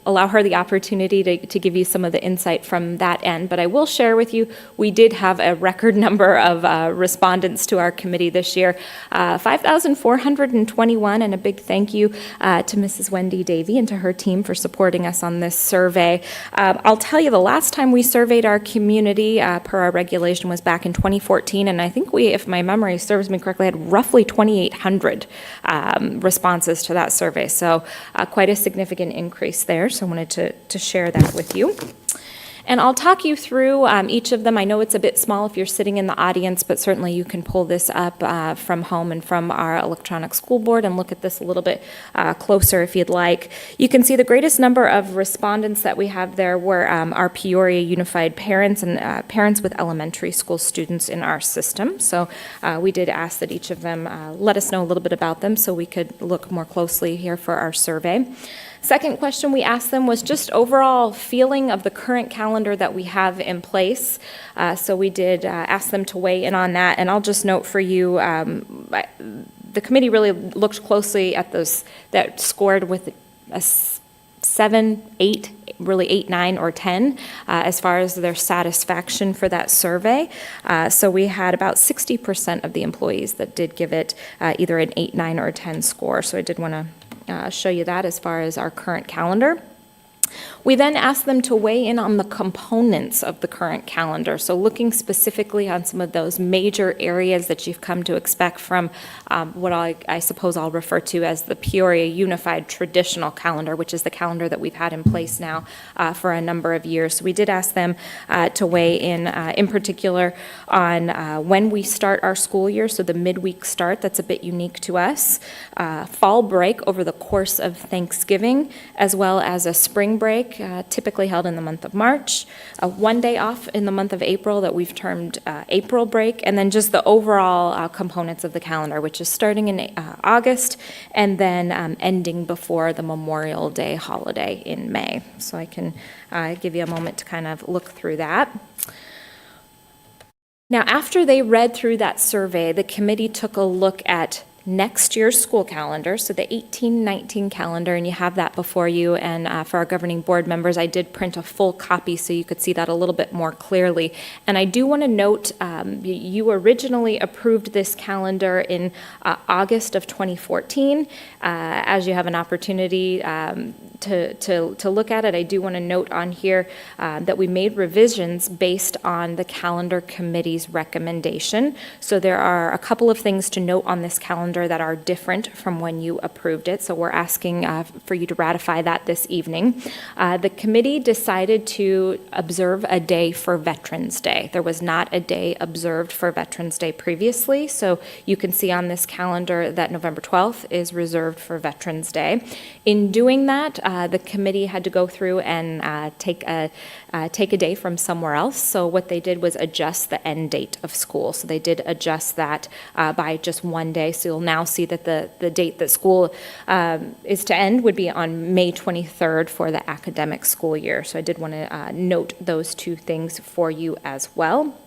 allow her the opportunity to give you some of the insight from that end. But I will share with you, we did have a record number of respondents to our committee this year, 5,421, and a big thank you to Mrs. Wendy Davey and to her team for supporting us on this survey. I'll tell you, the last time we surveyed our community per our regulation was back in 2014, and I think we, if my memory serves me correctly, had roughly 2,800 responses to that survey, so quite a significant increase there, so I wanted to share that with you. And I'll talk you through each of them. I know it's a bit small if you're sitting in the audience, but certainly you can pull this up from home and from our electronic school board and look at this a little bit closer if you'd like. You can see the greatest number of respondents that we have there were our Peoria Unified parents and parents with elementary school students in our system. So we did ask that each of them let us know a little bit about them so we could look more closely here for our survey. Second question we asked them was just overall feeling of the current calendar that we have in place. So we did ask them to weigh in on that. And I'll just note for you, the committee really looked closely at those that scored with a 7, 8, really 8, 9, or 10 as far as their satisfaction for that survey. So we had about 60% of the employees that did give it either an 8, 9, or 10 score. So I did want to show you that as far as our current calendar. We then asked them to weigh in on the components of the current calendar, so looking specifically on some of those major areas that you've come to expect from what I suppose I'll refer to as the Peoria Unified Traditional Calendar, which is the calendar that we've had in place now for a number of years. So we did ask them to weigh in particular on when we start our school year, so the midweek start, that's a bit unique to us, fall break over the course of Thanksgiving, as well as a spring break, typically held in the month of March, one day off in the month of April that we've termed April break, and then just the overall components of the calendar, which is starting in August and then ending before the Memorial Day holiday in May. So I can give you a moment to kind of look through that. Now, after they read through that survey, the committee took a look at next year's school calendar, so the 18-19 calendar, and you have that before you. And for our governing board members, I did print a full copy so you could see that a little bit more clearly. And I do want to note, you originally approved this calendar in August of 2014. As you have an opportunity to look at it, I do want to note on here that we made revisions based on the calendar committee's recommendation. So there are a couple of things to note on this calendar that are different from when you approved it. So we're asking for you to ratify that this evening. The committee decided to observe a day for Veterans Day. There was not a day observed for Veterans Day previously. So you can see on this calendar that November 12th is reserved for Veterans Day. In doing that, the committee had to go through and take a day from somewhere else. So what they did was adjust the end date of school. So they did adjust that by just one day. So you'll now see that the date that school is to end would be on May 23rd for the academic school year. So I did want to note those two things for you as well.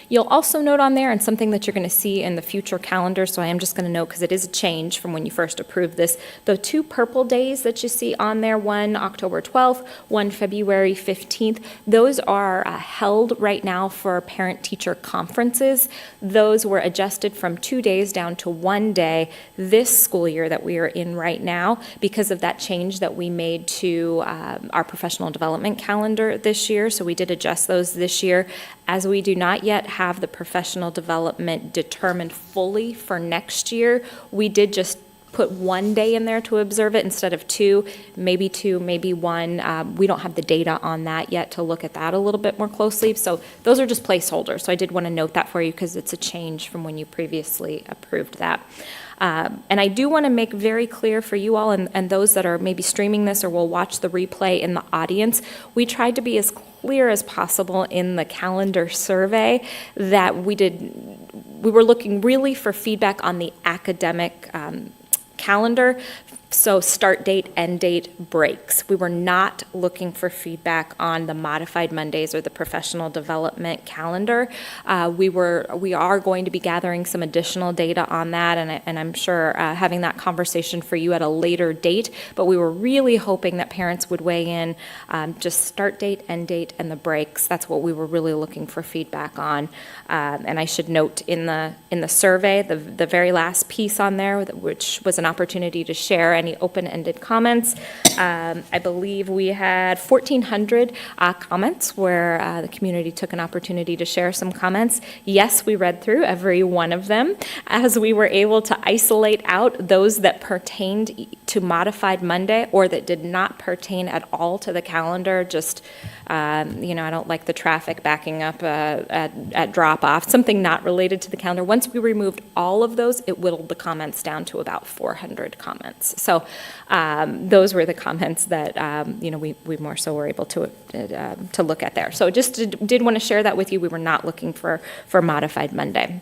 You'll also note on there, and something that you're going to see in the future calendar, so I am just going to note because it is a change from when you first approved this, the 2 purple days that you see on there, one October 12th, one February 15th, those are held right now for parent-teacher conferences. Those were adjusted from 2 days down to 1 day this school year that we are in right now because of that change that we made to our professional development calendar this year. So we did adjust those this year. As we do not yet have the professional development determined fully for next year, we did just put 1 day in there to observe it instead of 2, maybe 1. We don't have the data on that yet to look at that a little bit more closely. So those are just placeholders. So I did want to note that for you because it's a change from when you previously approved that. And I do want to make very clear for you all and those that are maybe streaming this or will watch the replay in the audience, we tried to be as clear as possible in the calendar survey that we were looking really for feedback on the academic calendar. So start date, end date, breaks. We were not looking for feedback on the modified Mondays or the professional development calendar. We are going to be gathering some additional data on that, and I'm sure having that conversation for you at a later date, but we were really hoping that parents would weigh in just start date, end date, and the breaks. That's what we were really looking for feedback on. And I should note in the survey, the very last piece on there, which was an opportunity to share any open-ended comments. I believe we had 1,400 comments where the community took an opportunity to share some comments. Yes, we read through every one of them as we were able to isolate out those that pertained to modified Monday or that did not pertain at all to the calendar. Just, I don't like the traffic backing up at drop-off, something not related to the calendar. Once we removed all of those, it whittled the comments down to about 400 comments. So those were the comments that, we more so were able to look at there. So just did want to share that with you. We were not looking for modified Monday.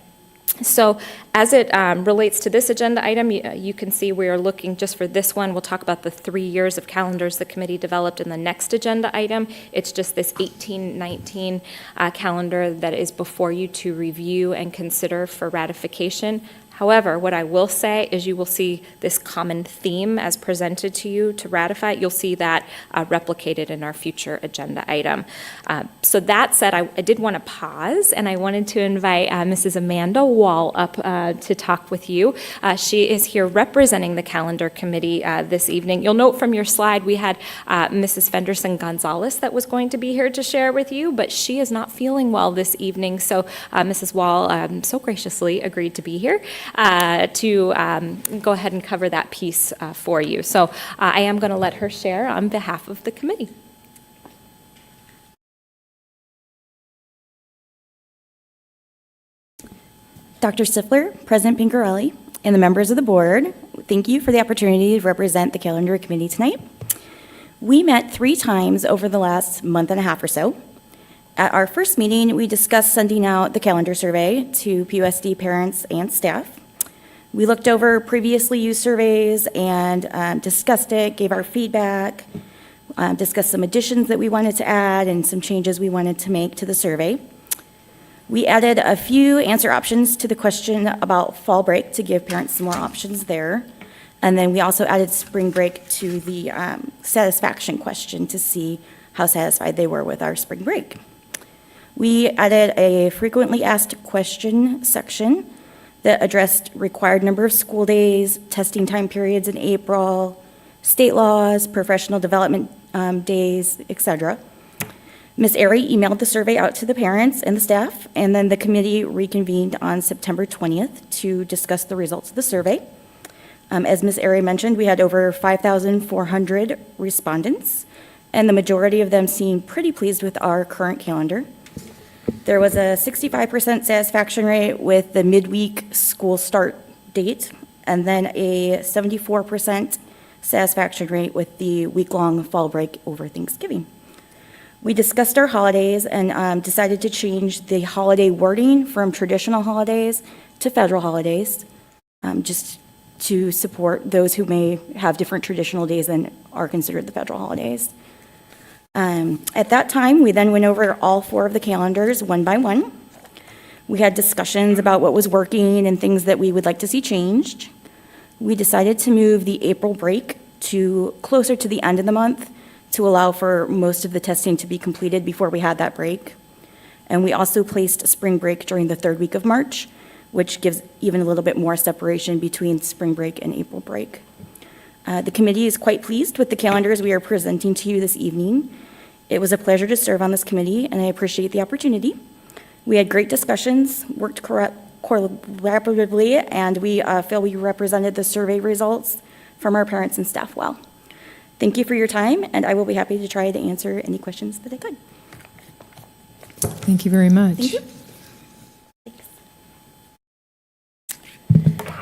So as it relates to this agenda item, you can see we are looking just for this one. We'll talk about the 3 years of calendars the committee developed in the next agenda item. It's just this 18-19 calendar that is before you to review and consider for ratification. However, what I will say is you will see this common theme as presented to you to ratify. You'll see that replicated in our future agenda item. So that said, I did want to pause, and I wanted to invite Mrs. Amanda Wall up to talk with you. She is here representing the calendar committee this evening. You'll note from your slide we had Mrs. Fenderson-Gonzalez that was going to be here to share with you, but she is not feeling well this evening. So Mrs. Wall so graciously agreed to be here to go ahead and cover that piece for you. So I am going to let her share on behalf of the committee. Dr. Stifler, President Pingarelli, and the members of the board, thank you for the opportunity to represent the calendar committee tonight. We met 3 times over the last month and a half or so. At our first meeting, we discussed sending out the calendar survey to PUSD parents and staff. We looked over previously used surveys and discussed it, gave our feedback, discussed some additions that we wanted to add and some changes we wanted to make to the survey. We added a few answer options to the question about fall break to give parents some more options there. And then we also added spring break to the satisfaction question to see how satisfied they were with our spring break. We added a frequently asked question section that addressed required number of school days, testing time periods in April, state laws, professional development days, etc. Ms. Airy emailed the survey out to the parents and the staff, and then the committee reconvened on September 20th to discuss the results of the survey. As Ms. Airy mentioned, we had over 5,400 respondents, and the majority of them seemed pretty pleased with our current calendar. There was a 65% satisfaction rate with the midweek school start date, and then a 74% satisfaction rate with the week-long fall break over Thanksgiving. We discussed our holidays and decided to change the holiday wording from traditional holidays to federal holidays, just to support those who may have different traditional days than are considered the federal holidays. At that time, we then went over all 4 of the calendars one by one. We had discussions about what was working and things that we would like to see changed. We decided to move the April break to closer to the end of the month to allow for most of the testing to be completed before we had that break. And we also placed spring break during the 3rd week of March, which gives even a little bit more separation between spring break and April break. The committee is quite pleased with the calendars we are presenting to you this evening. It was a pleasure to serve on this committee, and I appreciate the opportunity. We had great discussions, worked collaboratively, and we feel we represented the survey results from our parents and staff well. Thank you for your time, and I will be happy to try to answer any questions that I could. Thank you very much. Thank you.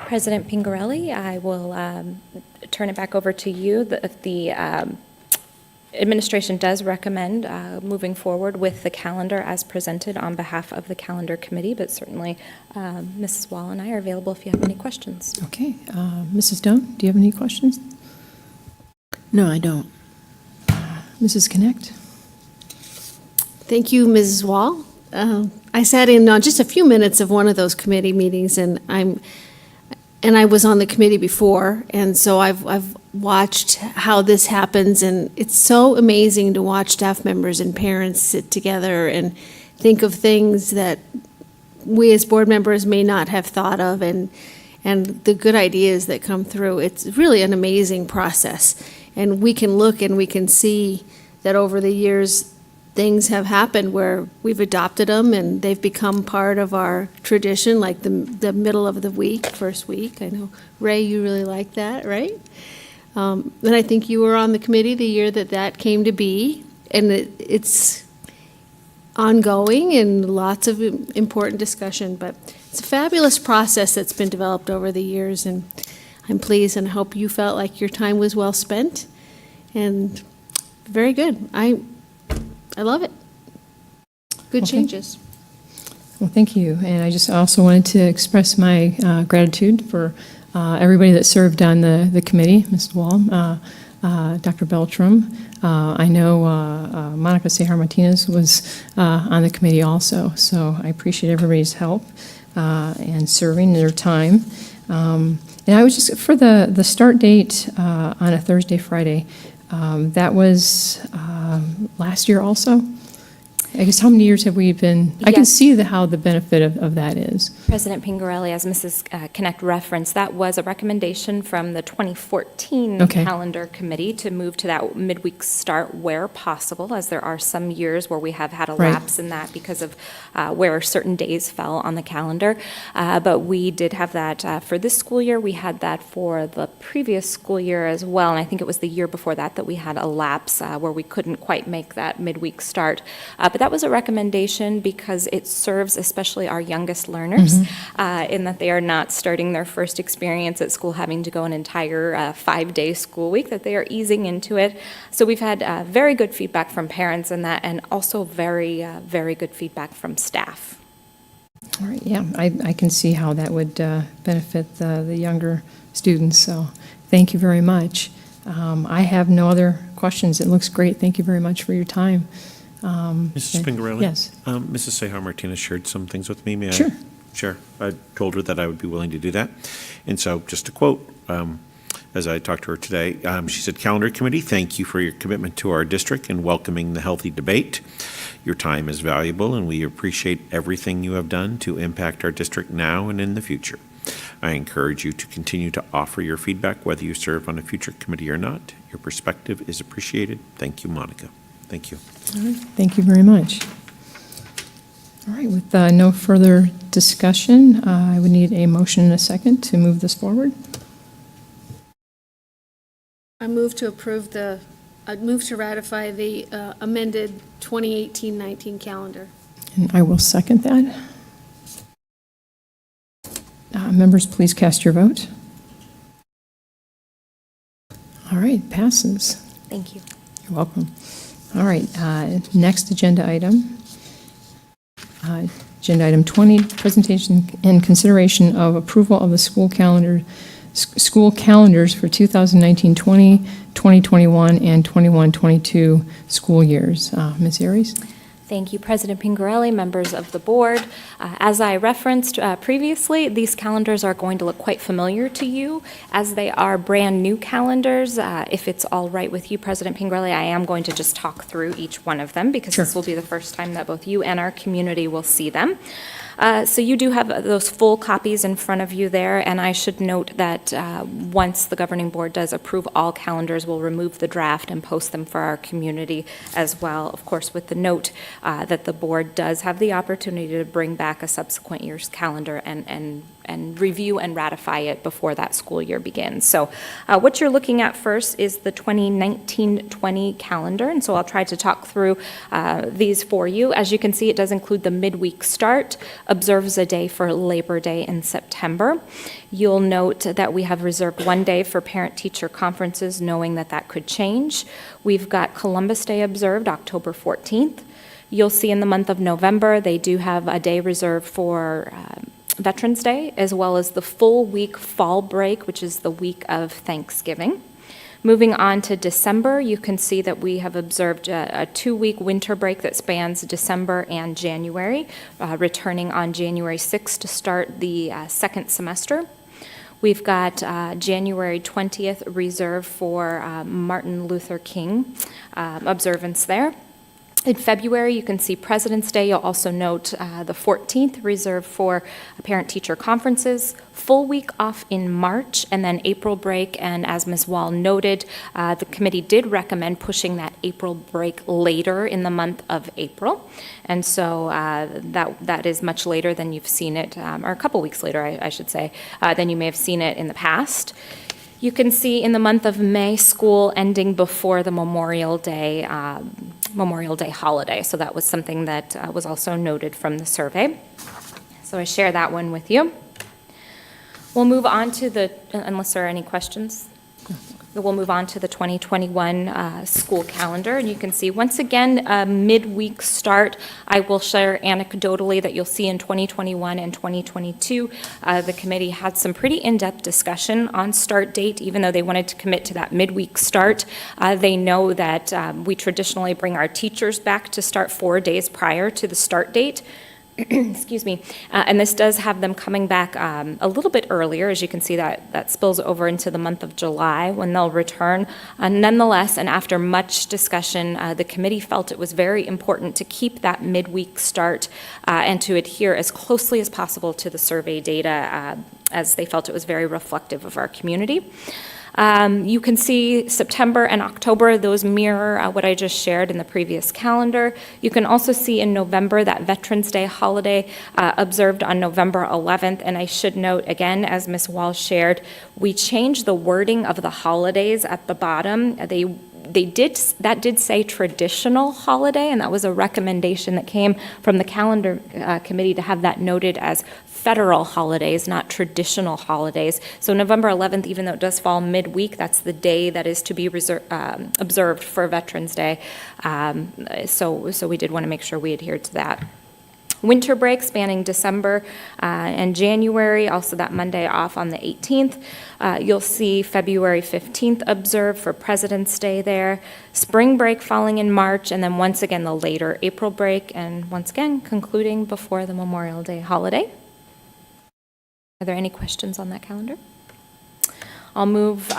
President Pingarelli, I will turn it back over to you. The administration does recommend moving forward with the calendar as presented on behalf of the calendar committee, but certainly Mrs. Wall and I are available if you have any questions. Okay, Mrs. Doan, do you have any questions? No, I don't. Mrs. Connect? Thank you, Mrs. Wall. I sat in on just a few minutes of one of those committee meetings, and I was on the committee before, and so I've watched how this happens, and it's so amazing to watch staff members and parents sit together and think of things that we as board members may not have thought of, and the good ideas that come through. It's really an amazing process, and we can look and we can see that over the years, things have happened where we've adopted them and they've become part of our tradition, like the middle of the week, first week. I know, Ray, you really like that, right? And I think you were on the committee the year that came to be, and it's ongoing and lots of important discussion, but it's a fabulous process that's been developed over the years, and I'm pleased and hope you felt like your time was well spent, and very good. I love it. Good Okay. changes. Well, thank you. And I just also wanted to express my gratitude for everybody that served on the committee, Ms. Wall, Dr. Beltram. I know Monica Sejar Martinez was on the committee also, so I appreciate everybody's help and serving their time. And I was just, for the start date on a Thursday, Friday, that was last year also? I guess how many years have we been? I can Yes. see how the benefit of that is. President Pingarelli, as Mrs. Connect referenced, that was a recommendation from the 2014 Okay. calendar committee to move to that midweek start where possible, as there are some years where we have had a Right. lapse in that because of where certain days fell on the calendar. But we did have that for this school year. We had that for the previous school year as well, and I think it was the year before that we had a lapse where we couldn't quite make that midweek start. But that was a recommendation because it serves especially our youngest learners in that they are not starting their first experience at school having to go an entire 5-day school week, that they are easing into it. So we've had very good feedback from parents in that, and also very, very good feedback from staff. All right, yeah, I can see how that would benefit the younger students, so thank you very much. I have no other questions. It looks great. Thank you very much for your time. Mrs. Pingarelli? Yes. Mrs. Sejar Martinez shared some things with me. May Sure. I share? I told her that I would be willing to do that. And so, just to quote, as I talked to her today, she said, "Calendar Committee, thank you for your commitment to our district and welcoming the healthy debate. Your time is valuable, and we appreciate everything you have done to impact our district now and in the future. I encourage you to continue to offer your feedback, whether you serve on a future committee or not. Your perspective is appreciated. Thank you, Monica." Thank you. All right, thank you very much. All right, with no further discussion, I would need a motion and a second to move this forward. I move to ratify the amended 2018-19 calendar. And I will second that. Members, please cast your vote. All right, passes. Thank you. You're welcome. All right, next agenda item. Agenda item 20, presentation and consideration of approval of the school calendars for 2019-20, 2021, and 21-22 school years. Ms. Aries? Thank you, President Pingarelli, members of the board. As I referenced previously, these calendars are going to look quite familiar to you, as they are brand-new calendars. If it's all right with you, President Pingarelli, I am going to just talk through each one of them, because Sure. this will be the first time that both you and our community will see them. So you do have those full copies in front of you there, and I should note that once the governing board does approve all calendars, we'll remove the draft and post them for our community as well, of course, with the note that the board does have the opportunity to bring back a subsequent year's calendar and and review and ratify it before that school year begins. So what you're looking at first is the 2019-20 calendar, and so I'll try to talk through these for you. As you can see, it does include the midweek start, observes a day for Labor Day in September. You'll note that we have reserved one day for parent-teacher conferences, knowing that that could change. We've got Columbus Day observed October 14th. You'll see in the month of November, they do have a day reserved for Veterans Day, as well as the full week fall break, which is the week of Thanksgiving. Moving on to December, you can see that we have observed a 2-week winter break that spans December and January, returning on January 6th to start the second semester. We've got January 20th reserved for Martin Luther King observance there. In February, you can see President's Day. You'll also note the 14th reserved for parent-teacher conferences, full week off in March, and then April break. And as Ms. Wall noted, the committee did recommend pushing that April break later in the month of April. And so that is much later than you've seen it, or a couple weeks later, I should say, than you may have seen it in the past. You can see in the month of May, school ending before the Memorial Day holiday. So that was something that was also noted from the survey. So I share that one with you. We'll move on to unless there are any questions. We'll move on to the 2021 school calendar, and you can see once again a midweek start. I will share anecdotally that you'll see in 2021 and 2022 the committee had some pretty in-depth discussion on start date, even though they wanted to commit to that midweek start. They know that we traditionally bring our teachers back to start 4 days prior to the start date. Excuse me, and this does have them coming back a little bit earlier. As you can see, that spills over into the month of July when they'll return. Nonetheless, and after much discussion, the committee felt it was very important to keep that midweek start and to adhere as closely as possible to the survey data as they felt it was very reflective of our community. You can see September and October, those mirror what I just shared in the previous calendar. You can also see in November that Veterans Day holiday observed on November 11th. And I should note again, as Ms. Walsh shared, we changed the wording of the holidays at the bottom. That did say traditional holiday, and that was a recommendation that came from the calendar committee to have that noted as federal holidays, not traditional holidays. So November 11th, even though it does fall midweek, that's the day that is to be observed for Veterans Day. So we did want to make sure we adhered to that. Winter break spanning December and January, also that Monday off on the 18th. You'll see February 15th observed for President's Day there. Spring break falling in March, and then once again the later April break, and once again concluding before the Memorial Day holiday. Are there any questions on that calendar? I'll move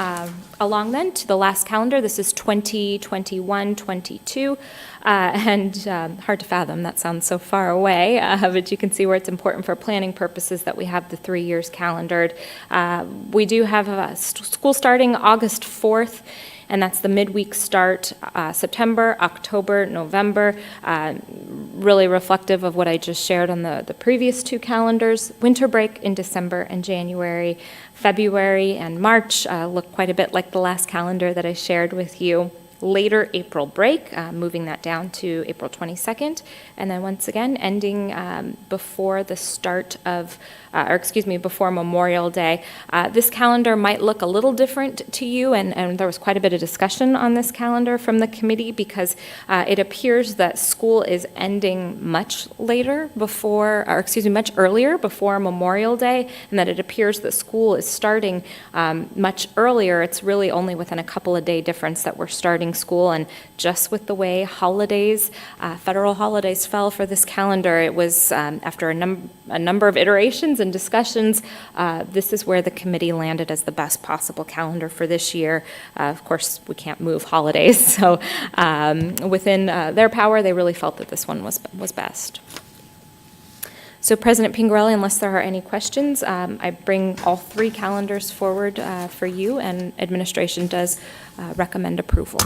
along then to the last calendar. This is 2021-22, and hard to fathom, that sounds so far away, but you can see where it's important for planning purposes that we have the 3 years calendared. We do have school starting August 4th, and that's the midweek start, September, October, November, really reflective of what I just shared on the previous 2 calendars. Winter break in December and January. February and March look quite a bit like the last calendar that I shared with you. Later April break, moving that down to April 22nd, and then once again ending before the start of, before Memorial Day. This calendar might look a little different to you, and there was quite a bit of discussion on this calendar from the committee because it appears that school is ending much later before, much earlier before Memorial Day, and that it appears that school is starting much earlier. It's really only within a couple of day difference that we're starting school, and just with the way holidays, federal holidays fell for this calendar, it was after a number of iterations and discussions, this is where the committee landed as the best possible calendar for this year. Of course, we can't move holidays, so within their power, they really felt that this one was best. So President Pingarelli, unless there are any questions, I bring all 3 calendars forward for you, and administration does recommend approval.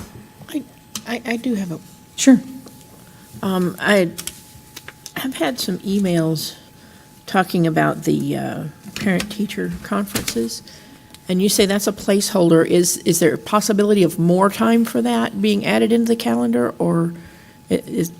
I do have a, Sure. I have had some emails talking about the parent-teacher conferences. And you say that's a placeholder. Is there a possibility of more time for that being added into the calendar, or is?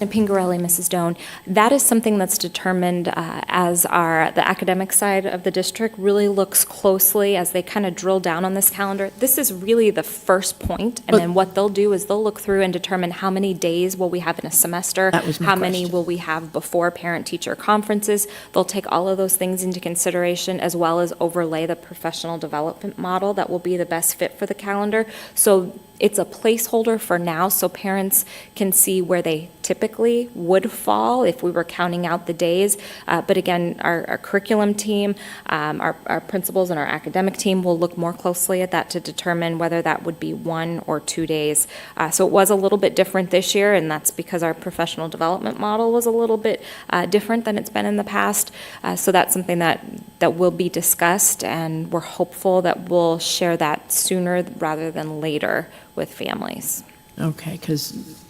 And Pingarelli, Mrs. Doan, that is something that's determined as the academic side of the district really looks closely as they kind of drill down on this calendar. This is really the first point, and then what they'll do is they'll look through and determine how many days will we have in a semester, That was my how many question. will we have before parent-teacher conferences. They'll take all of those things into consideration, as well as overlay the professional development model that will be the best fit for the calendar. So it's a placeholder for now, so parents can see where they typically would fall if we were counting out the days. But again, our curriculum team, our principals and our academic team will look more closely at that to determine whether that would be 1 or 2 days. So it was a little bit different this year, and that's because our professional development model was a little bit different than it's been in the past. So that's something that will be discussed, and we're hopeful that we'll share that sooner rather than later with families. Okay, because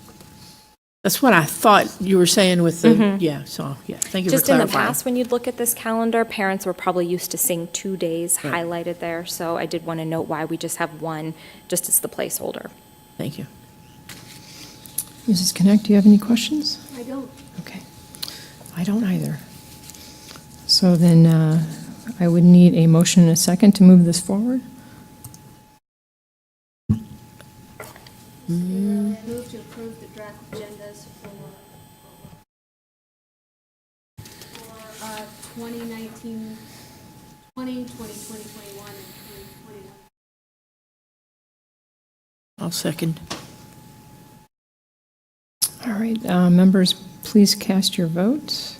that's what I thought you were saying with the, yeah, so, yeah, thank you for Just in the clarifying. past, when you'd look at this calendar, parents were probably used to seeing 2 days highlighted there, so I did want to note why we just have 1, just as the placeholder. Thank you. Mrs. Connect, do you have any questions? I don't. Okay. I don't either. So then I would need a motion and a second to move this forward. Move to approve the draft agendas for 2019, 20, 2021, and 2021. I'll second. All right, members, please cast your votes.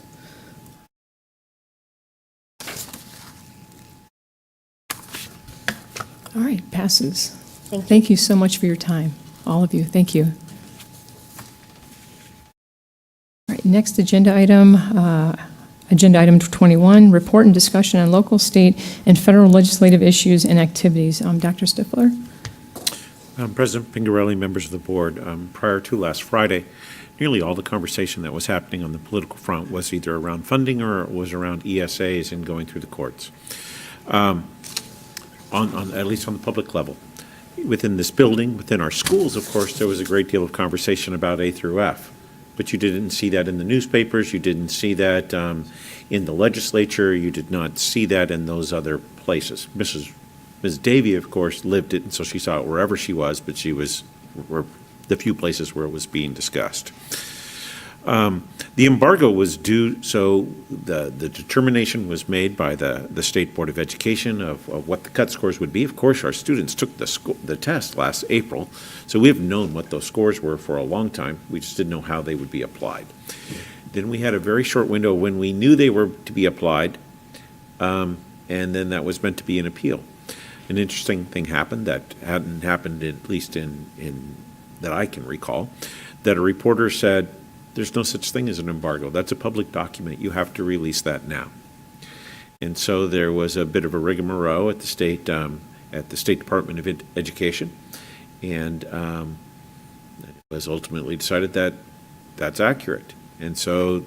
All right, passes. Thank you so much for your time, all of you. Thank you. All right, next agenda item 21, report and discussion on local, state, and federal legislative issues and activities. Dr. Stifler? President Pingarelli, members of the board, prior to last Friday, nearly all the conversation that was happening on the political front was either around funding or it was around ESAs and going through the courts, at least on the public level. Within this building, within our schools, of course, there was a great deal of conversation about A through F, but you didn't see that in the newspapers, you didn't see that in the legislature, you did not see that in those other places. Ms. Davy, of course, lived it, and so she saw it wherever she was, but she was the few places where it was being discussed. The embargo was due, so the determination was made by the State Board of Education of what the cut scores would be. Of course, our students took the test last April, so we have known what those scores were for a long time. We just didn't know how they would be applied. Then we had a very short window when we knew they were to be applied, and then that was meant to be an appeal. An interesting thing happened that hadn't happened, at least in that I can recall, that a reporter said, there's no such thing as an embargo. That's a public document. You have to release that now. And so there was a bit of a rigmarole at the State Department of Education, and it was ultimately decided that that's accurate. And so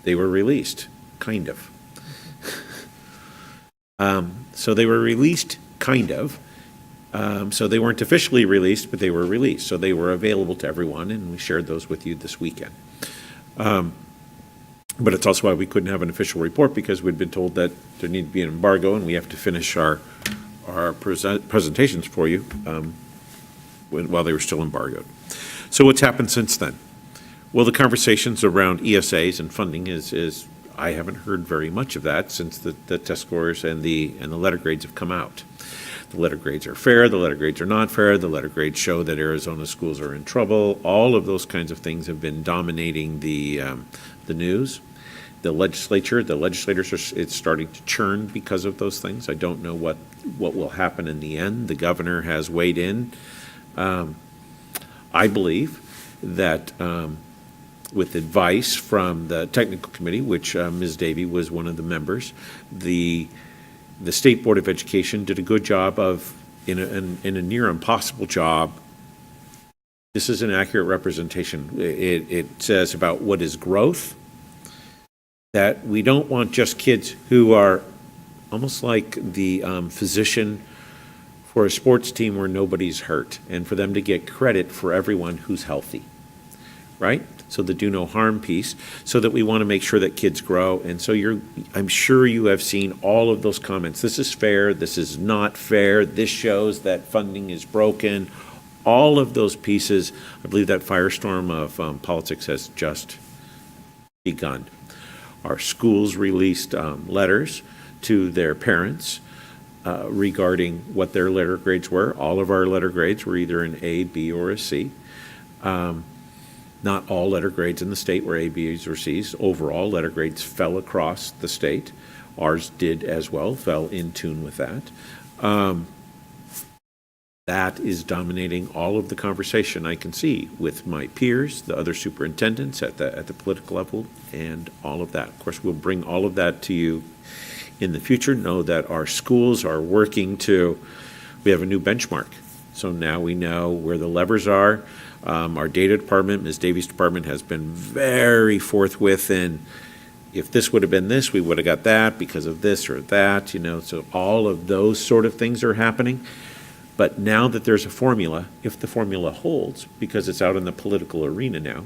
they were released, kind of. So they were released, kind of. So they weren't officially released, but they were released. So they were available to everyone, and we shared those with you this weekend. But it's also why we couldn't have an official report, because we'd been told that there needed to be an embargo, and we have to finish our presentations for you while they were still embargoed. So what's happened since then? Well, the conversations around ESAs and funding is I haven't heard very much of that since the test scores and the letter grades have come out. The letter grades are fair, the letter grades are not fair, the letter grades show that Arizona schools are in trouble. All of those kinds of things have been dominating the news. The legislators it's starting to churn because of those things. I don't know what will happen in the end. The governor has weighed in. I believe that with advice from the technical committee, which Ms. Davy was one of the members, the State Board of Education did a good job of, in a near impossible job. This is an accurate representation. It says about what is growth, that we don't want just kids who are almost like the physician for a sports team where nobody's hurt, and for them to get credit for everyone who's healthy, right? So the do no harm piece, so that we want to make sure that kids grow. And so I'm sure you have seen all of those comments. This is fair, this is not fair, this shows that funding is broken. All of those pieces, I believe that firestorm of politics has just begun. Our schools released letters to their parents regarding what their letter grades were. All of our letter grades were either an A, B, or a C. Not all letter grades in the state were A, B's, or C's. Overall, letter grades fell across the state. Ours did as well, fell in tune with that. That is dominating all of the conversation I can see with my peers, the other superintendents at the political level, and all of that. Of course, we'll bring all of that to you in the future. Know that our schools are working we have a new benchmark. So now we know where the levers are. Our data department, Ms. Davies' department, has been very forthwith in, if this would have been this, we would have got that because of this or that, so all of those sort of things are happening. But now that there's a formula, if the formula holds, because it's out in the political arena now,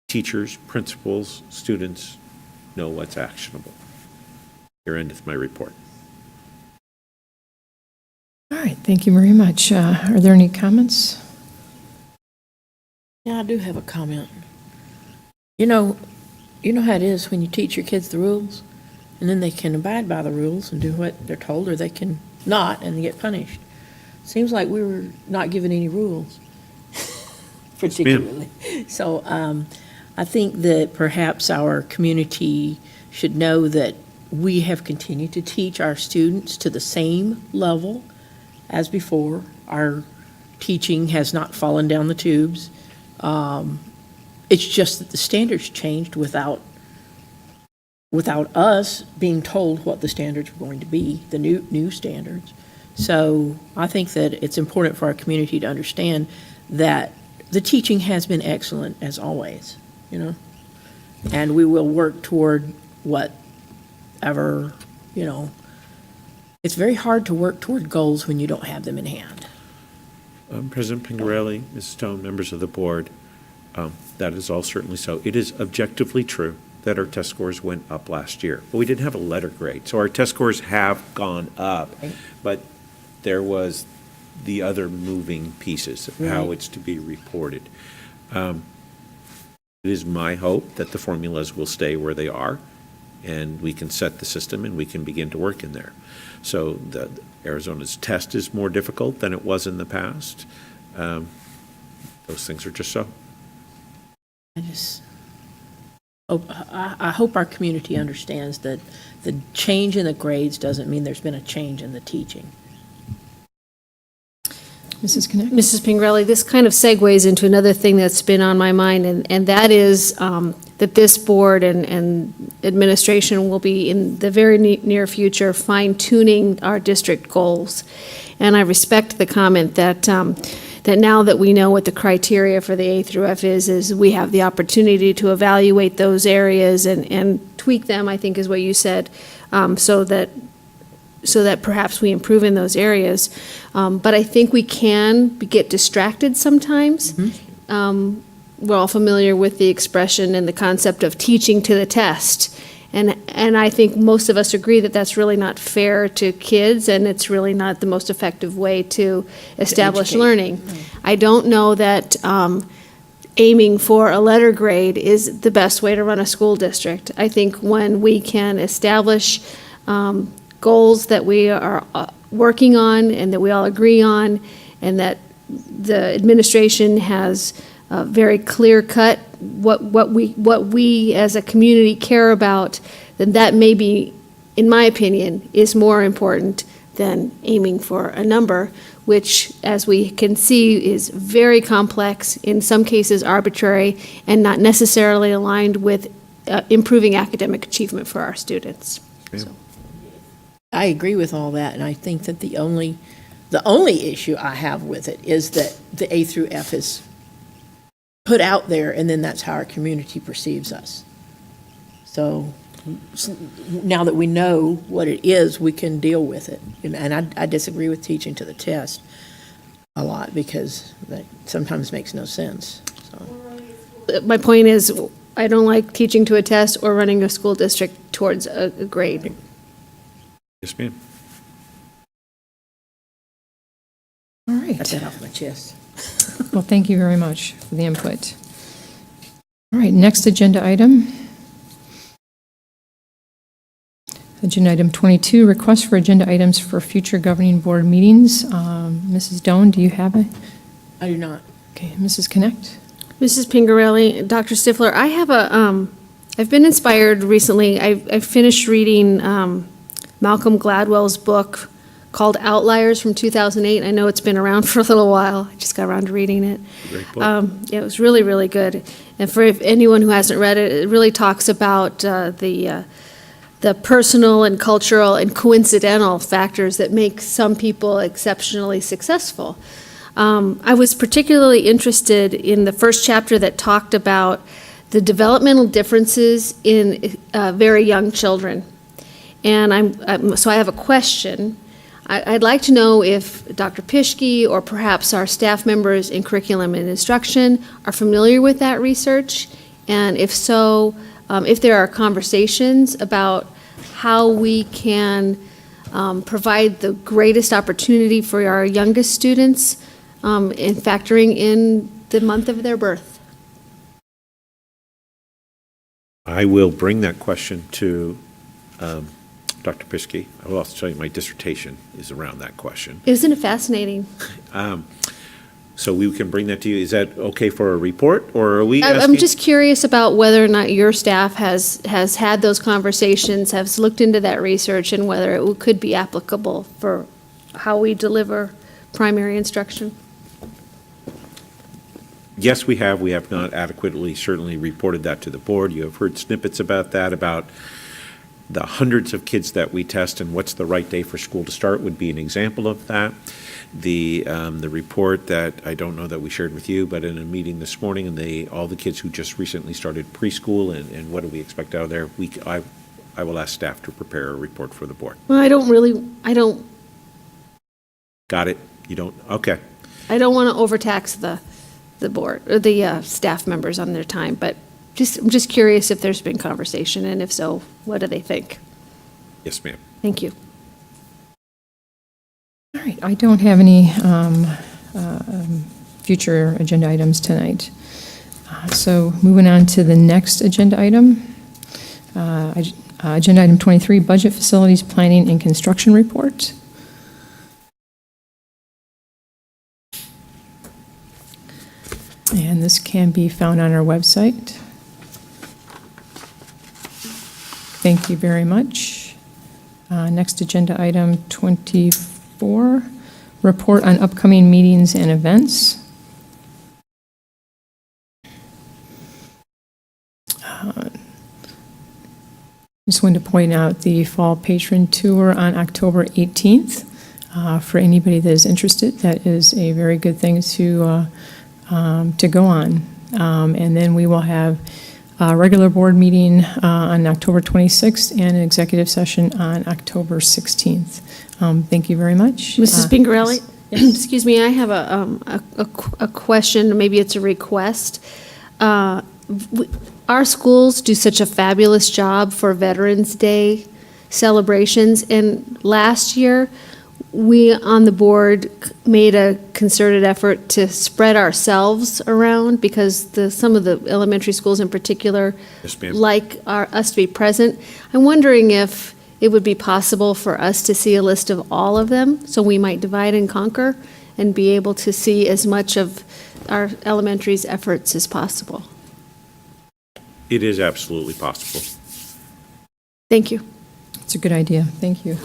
teachers, principals, students know what's actionable. Here endeth my report. All right, thank you very much. Are there any comments? Yeah, I do have a comment. You know how it is when you teach your kids the rules, and then they can abide by the rules and do what they're told, or they can not and get punished. Seems like we were not given any rules, particularly. So I think that perhaps our community should know that we have continued to teach our students to the same level as before. Our teaching has not fallen down the tubes. It's just that the standards changed without us being told what the standards were going to be, the new standards. So I think that it's important for our community to understand that the teaching has been excellent as always, and we will work toward whatever, It's very hard to work toward goals when you don't have them in hand. President Pingarelli, Ms. Stone, members of the board, that is all certainly so. It is objectively true that our test scores went up last year, but we didn't have a letter grade. So our test scores have gone up, but there was the other moving pieces of how it's to be reported. It is my hope that the formulas will stay where they are, and we can set the system and we can begin to work in there. So Arizona's test is more difficult than it was in the past. Those things are just so. I hope our community understands that the change in the grades doesn't mean there's been a change in the teaching. Mrs. Connect? Mrs. Pingarelli, this kind of segues into another thing that's been on my mind, and that is that this board and administration will be in the very near future fine-tuning our district goals. And I respect the comment that that now that we know what the criteria for the A through F is we have the opportunity to evaluate those areas and tweak them, I think is what you said, so that perhaps we improve in those areas. But I think we can get distracted sometimes. We're all familiar with the expression and the concept of teaching to the test. And I think most of us agree that that's really not fair to kids, and it's really not the most effective way to establish learning. I don't know that aiming for a letter grade is the best way to run a school district. I think when we can establish goals that we are working on and that we all agree on, and that the administration has very clear-cut what we as a community care about, then that may be, in my opinion, is more important than aiming for a number, which, as we can see, is very complex, in some cases arbitrary, and not necessarily aligned with improving academic achievement for our students. So. I agree with all that, and I think that the only issue I have with it is that the A through F is put out there, and then that's how our community perceives us. So now that we know what it is, we can deal with it. And I disagree with teaching to the test a lot because that sometimes makes no sense. So. My point is, I don't like teaching to a test or running a school district towards a grade. Yes, ma'am. All right. Got that off my chest. Well, thank you very much for the input. All right, next agenda item. Agenda item 22, request for agenda items for future governing board meetings. Mrs. Doan, do you have it? I do not. Okay, Mrs. Connect? Mrs. Pingarelli, Dr. Stifler, I have I've been inspired recently. I've finished reading Malcolm Gladwell's book called Outliers from 2008. I know it's been around for a little while. I just got around to reading it. Great book. Yeah, it was really, really good. And for anyone who hasn't read it, it really talks about the personal and cultural and coincidental factors that make some people exceptionally successful. I was particularly interested in the first chapter that talked about the developmental differences in very young children. And so I have a question. I'd like to know if Dr. Pischke or perhaps our staff members in curriculum and instruction are familiar with that research, and if so, if there are conversations about how we can provide the greatest opportunity for our youngest students in factoring in the month of their birth. I will bring that question to Dr. Pischke. I will also tell you my dissertation is around that question. Isn't it fascinating? So we can bring that to you. Is that okay for a report, or are we I'm asking? just curious about whether or not your staff has had those conversations, has looked into that research, and whether it could be applicable for how we deliver primary instruction. Yes, we have. We have not adequately certainly reported that to the board. You have heard snippets about that, about the hundreds of kids that we test and what's the right day for school to start would be an example of that. The report that I don't know that we shared with you, but in a meeting this morning, and all the kids who just recently started preschool and what do we expect out of there, I will ask staff to prepare a report for the board. Well, I don't Got it? You don't? Okay. I don't want to overtax the board, or the staff members on their time, but I'm just curious if there's been conversation, and if so, what do they think? Yes, ma'am. Thank you. All right, I don't have any future agenda items tonight. So moving on to the next agenda item. Agenda item 23, Budget Facilities Planning and Construction Report. And this can be found on our website. Thank you very much. Next agenda item 24, report on upcoming meetings and events. Just wanted to point out the Fall Patron Tour on October 18th. For anybody that is interested, that is a very good thing to go on. And then we will have a regular board meeting on October 26th and an executive session on October 16th. Thank you very much. Mrs. Pingarelli, excuse me, I have a question, maybe it's a request. Our schools do such a fabulous job for Veterans Day celebrations, and last year, we on the board made a concerted effort to spread ourselves around because some of the elementary schools in particular Yes, ma'am. like us to be present. I'm wondering if it would be possible for us to see a list of all of them, so we might divide and conquer and be able to see as much of our elementary's efforts as possible. It is absolutely possible. Thank you. It's a good idea. Thank you.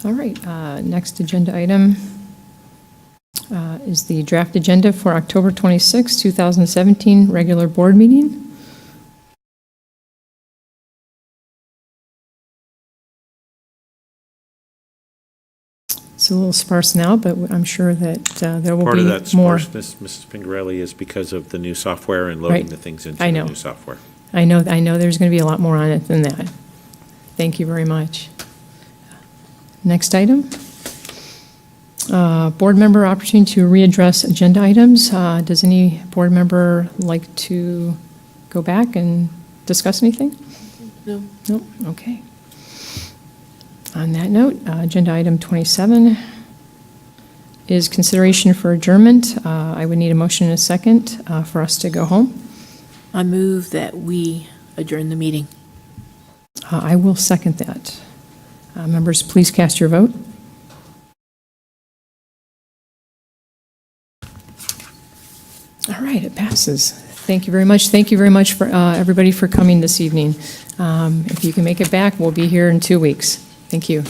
All right, next agenda item is the draft agenda for October 26, 2017, regular board meeting. It's a little sparse now, but I'm sure that there will Part of be that more. sparseness, Mrs. Pingarelli, is because of the new software and loading Right. the things into I the know. new software. I know there's going to be a lot more on it than that. Thank you very much. Next item. Board member opportunity to readdress agenda items. Does any board member like to go back and discuss anything? No. No? Okay. On that note, agenda item 27 is consideration for adjournment. I would need a motion and a second for us to go home. I move that we adjourn the meeting. I will second that. Members, please cast your vote. All right, it passes. Thank you very much. Thank you very much for everybody for coming this evening. If you can make it back, we'll be here in 2 weeks. Thank you.